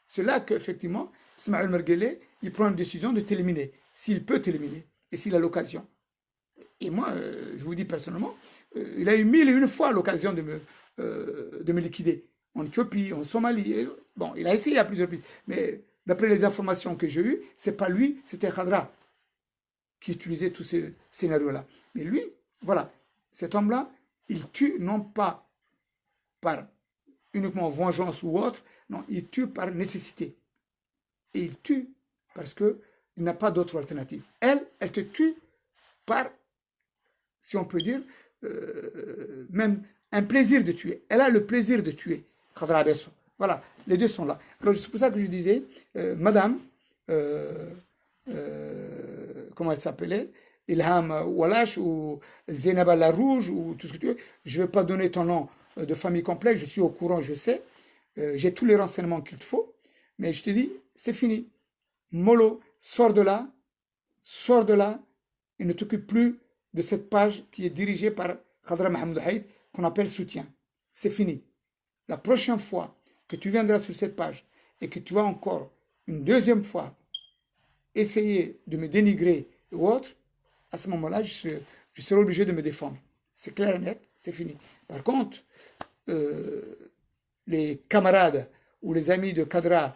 c'est là qu'effectivement, Ismaël Merguele, il prend une décision de t'éliminer, s'il peut t'éliminer, et s'il a l'occasion. Et moi, je vous dis personnellement, il a eu 1001 fois l'occasion de me liquider. En Éthiopie, en Somalie. Et, bon, il a essayé à plusieurs reprises. Mais d'après les informations que j'ai eues, c'est pas lui, c'était Khadra qui utilisait tous ces scénarios-là. Mais lui, voilà, cet homme-là, il tue non pas par uniquement vengeance ou autre, non, il tue par nécessité. Et il tue parce qu'il n'a pas d'autre alternative. Elle te tue par, si on peut dire, même un plaisir de tuer. Elle a le plaisir de tuer. Khadra Abesso. Voilà, les deux sont là. Alors c'est pour ça que je disais, madame, comment elle s'appelait, Ilham Walash ou Zainaba la Rouge ou tout ce que tu veux. Je ne vais pas donner ton nom de famille complet, je suis au courant, je sais. J'ai tous les renseignements qu'il te faut. Mais je te dis, c'est fini. Mollo, sors de là, et ne t'occupe plus de cette page qui est dirigée par Khadra Mohamed Haïd, qu'on appelle soutien. C'est fini. La prochaine fois que tu viendras sur cette page et que tu vas encore une deuxième fois essayer de me dénigrer ou autre, à ce moment-là, je serai obligé de me défendre. C'est clair et net, c'est fini. Par contre, les camarades ou les amis de Khadra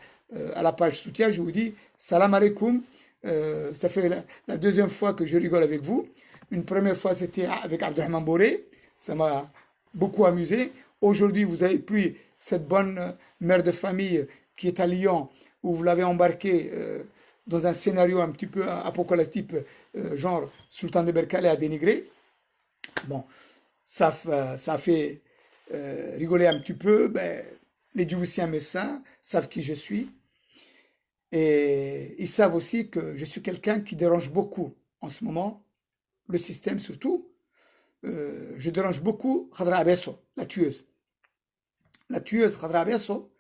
à la page soutien, je vous dis, salam alaikum. Ça fait la deuxième fois que je rigole avec vous. Une première fois, c'était avec Abdelrahman Boré. Ça m'a beaucoup amusé. Aujourd'hui, vous avez pris cette bonne mère de famille qui est à Lyon, où vous l'avez embarquée dans un scénario un petit peu apocalyptique, genre Sultan de Berkane à dénigrer. Bon, ça fait rigoler un petit peu. Ben, les Djiboutiens médecins savent qui je suis. Et ils savent aussi que je suis quelqu'un qui dérange beaucoup en ce moment, le système surtout. Je dérange beaucoup Khadra Abesso, la tueuse. La tueuse Khadra Abesso,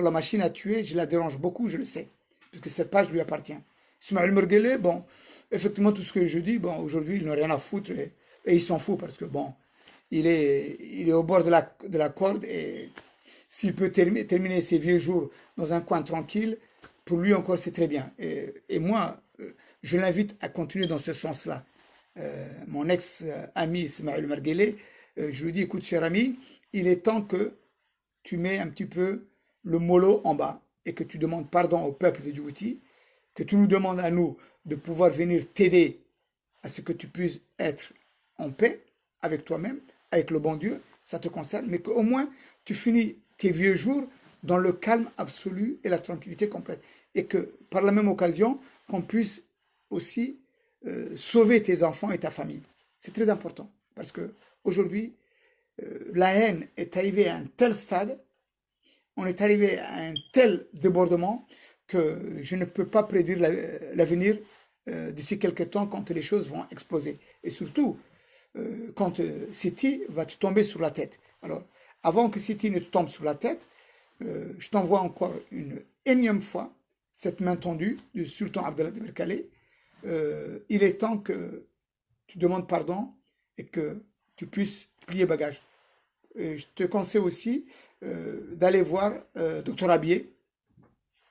la machine à tuer, je la dérange beaucoup, je le sais, puisque cette page lui appartient. Ismaël Merguele, bon, effectivement, tout ce que je dis, bon, aujourd'hui, il n'a rien à foutre et il s'en fout parce que, bon, il est au bord de la corde et s'il peut terminer ses vieux jours dans un coin tranquille, pour lui encore, c'est très bien. Et moi, je l'invite à continuer dans ce sens-là. Mon ex-ami Ismaël Merguele, je lui dis, écoute, cher ami, il est temps que tu mets un petit peu le mollo en bas et que tu demandes pardon au peuple de Djibouti, que tu nous demandes à nous de pouvoir venir t'aider à ce que tu puisses être en paix avec toi-même, avec le bon Dieu, ça te concerne, mais qu'au moins tu finis tes vieux jours dans le calme absolu et la tranquillité complète. Et que par la même occasion, qu'on puisse aussi sauver tes enfants et ta famille. C'est très important parce que aujourd'hui, la haine est arrivée à un tel stade, on est arrivé à un tel débordement que je ne peux pas prédire l'avenir d'ici quelques temps quand les choses vont exploser. Et surtout, quand City va te tomber sur la tête. Alors, avant que City ne te tombe sur la tête, je t'envoie encore une énième fois cette main tendue du sultan Abdallah de Berkane. Il est temps que tu demandes pardon et que tu puisses plier bagage. Je te conseille aussi d'aller voir Dr Abier,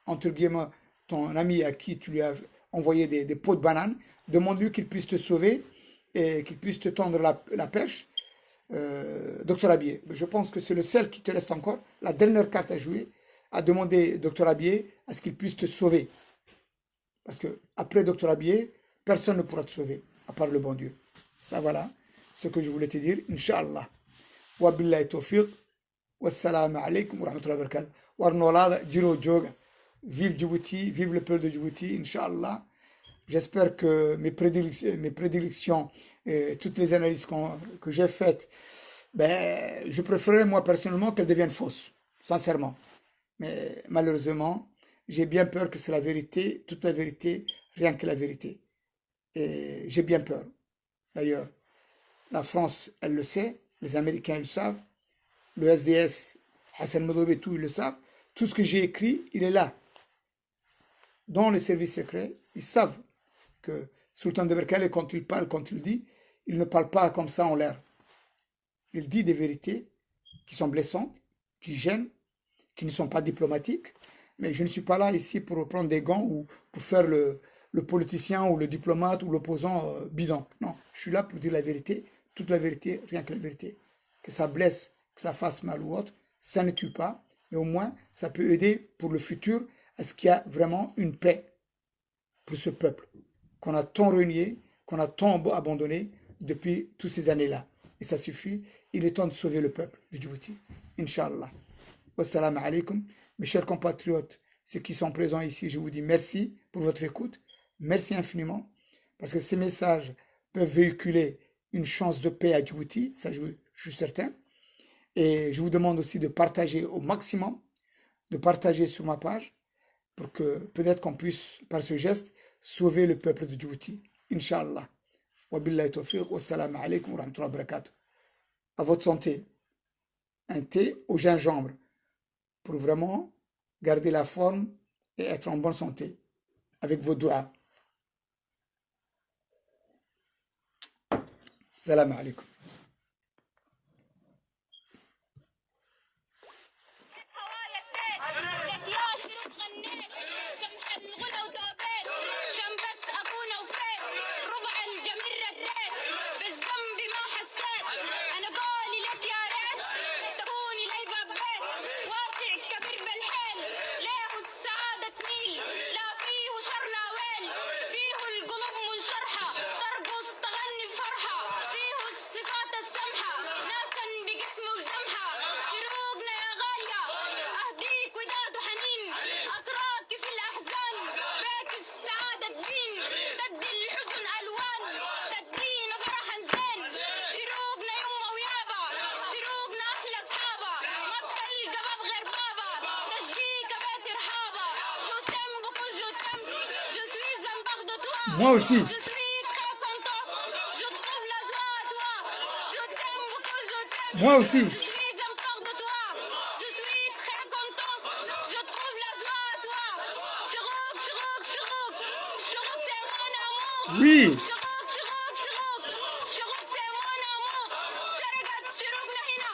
entre guillemets, ton ami à qui tu lui as envoyé des pots de banane. Demande-lui qu'il puisse te sauver et qu'il puisse te tendre la perche. Dr Abier, je pense que c'est le seul qui te reste encore, la dernière carte à jouer, à demander Dr Abier à ce qu'il puisse te sauver. Parce que après Dr Abier, personne ne pourra te sauver, à part le bon Dieu. Ça voilà, ce que je voulais te dire, Inch'Allah. Wabillahi tawfiq, wassalamu alaikum wa rahmatullahi wa barakatuh. Warnolada, Jiro Joga. Vive Djibouti, vive le peuple de Djibouti, Inch'Allah. J'espère que mes prédictions et toutes les analyses que j'ai faites, ben, je préférerais moi personnellement qu'elles deviennent fausses, sincèrement. Mais malheureusement, j'ai bien peur que c'est la vérité, toute la vérité, rien que la vérité. Et j'ai bien peur. D'ailleurs, la France, elle le sait, les Américains, ils le savent, le SDS, Hassan Madobe, tout, ils le savent. Tout ce que j'ai écrit, il est là. Dans les services secrets, ils savent que Sultan de Berkane, quand il parle, quand il dit, il ne parle pas comme ça en l'air. Il dit des vérités qui sont blessantes, qui gênent, qui ne sont pas diplomatiques. Mais je ne suis pas là ici pour prendre des gants ou pour faire le politicien ou le diplomate ou l'opposant bidon. Non, je suis là pour dire la vérité, toute la vérité, rien que la vérité. Que ça blesse, que ça fasse mal ou autre, ça ne tue pas, mais au moins ça peut aider pour le futur à ce qu'il y a vraiment une paix pour ce peuple qu'on a tant renié, qu'on a tant abandonné depuis toutes ces années-là. Et ça suffit, il est temps de sauver le peuple de Djibouti. Inch'Allah. Wassalamu alaikum. Mes chers compatriotes, ceux qui sont présents ici, je vous dis merci pour votre écoute. Merci infiniment, parce que ces messages peuvent véhiculer une chance de paix à Djibouti, ça je suis certain. Et je vous demande aussi de partager au maximum, de partager sur ma page, pour que peut-être qu'on puisse, par ce geste, sauver le peuple de Djibouti. Inch'Allah. Wabillahi tawfiq, wassalamu alaikum wa rahmatullahi wa barakatuh. À votre santé. Un thé au gingembre, pour vraiment garder la forme et être en bonne santé, avec vos doigts. السلام عليكم. هوايا الزيت لك يا شروق غنيت سمح الغنى وتوبيت شم بس ابونا وفيت ربع الجميل رديت بالذنب ما حسيت انا قولي لك يا ريت تكوني لي ببيت واقع كبير بالحيل ليه السعادة تميل لا فيه شر لا ويل فيه القلوب منشرحة ترقص تغني بفرحة فيه الصفات السمحة ناسا بجسم وجمحة شروقنا يا غالية أهديك وداد وحنين أتراك في الأحزان بيت السعادة تبين تدي الحزن ألوان تدينا فرحا زين شروقنا يما ويابا شروقنا أحلى أصحابا ما بتلقى باب غير بابا تشجيك بيت رحابة جو تم بكو جو تم جو سوي زنبق دو توا Moi aussi. Je suis très content, je trouve la joie à toi. Je t'aime beaucoup, je t'aime. Moi aussi. Je suis un fort de toi. Je suis très content, je trouve la joie à toi. Chirouk, chirouk, chirouk. Chirouk, c'est mon amour. Oui. Chirouk, chirouk, chirouk. Chirouk, c'est mon amour. Sharagat, chirouk, nahina.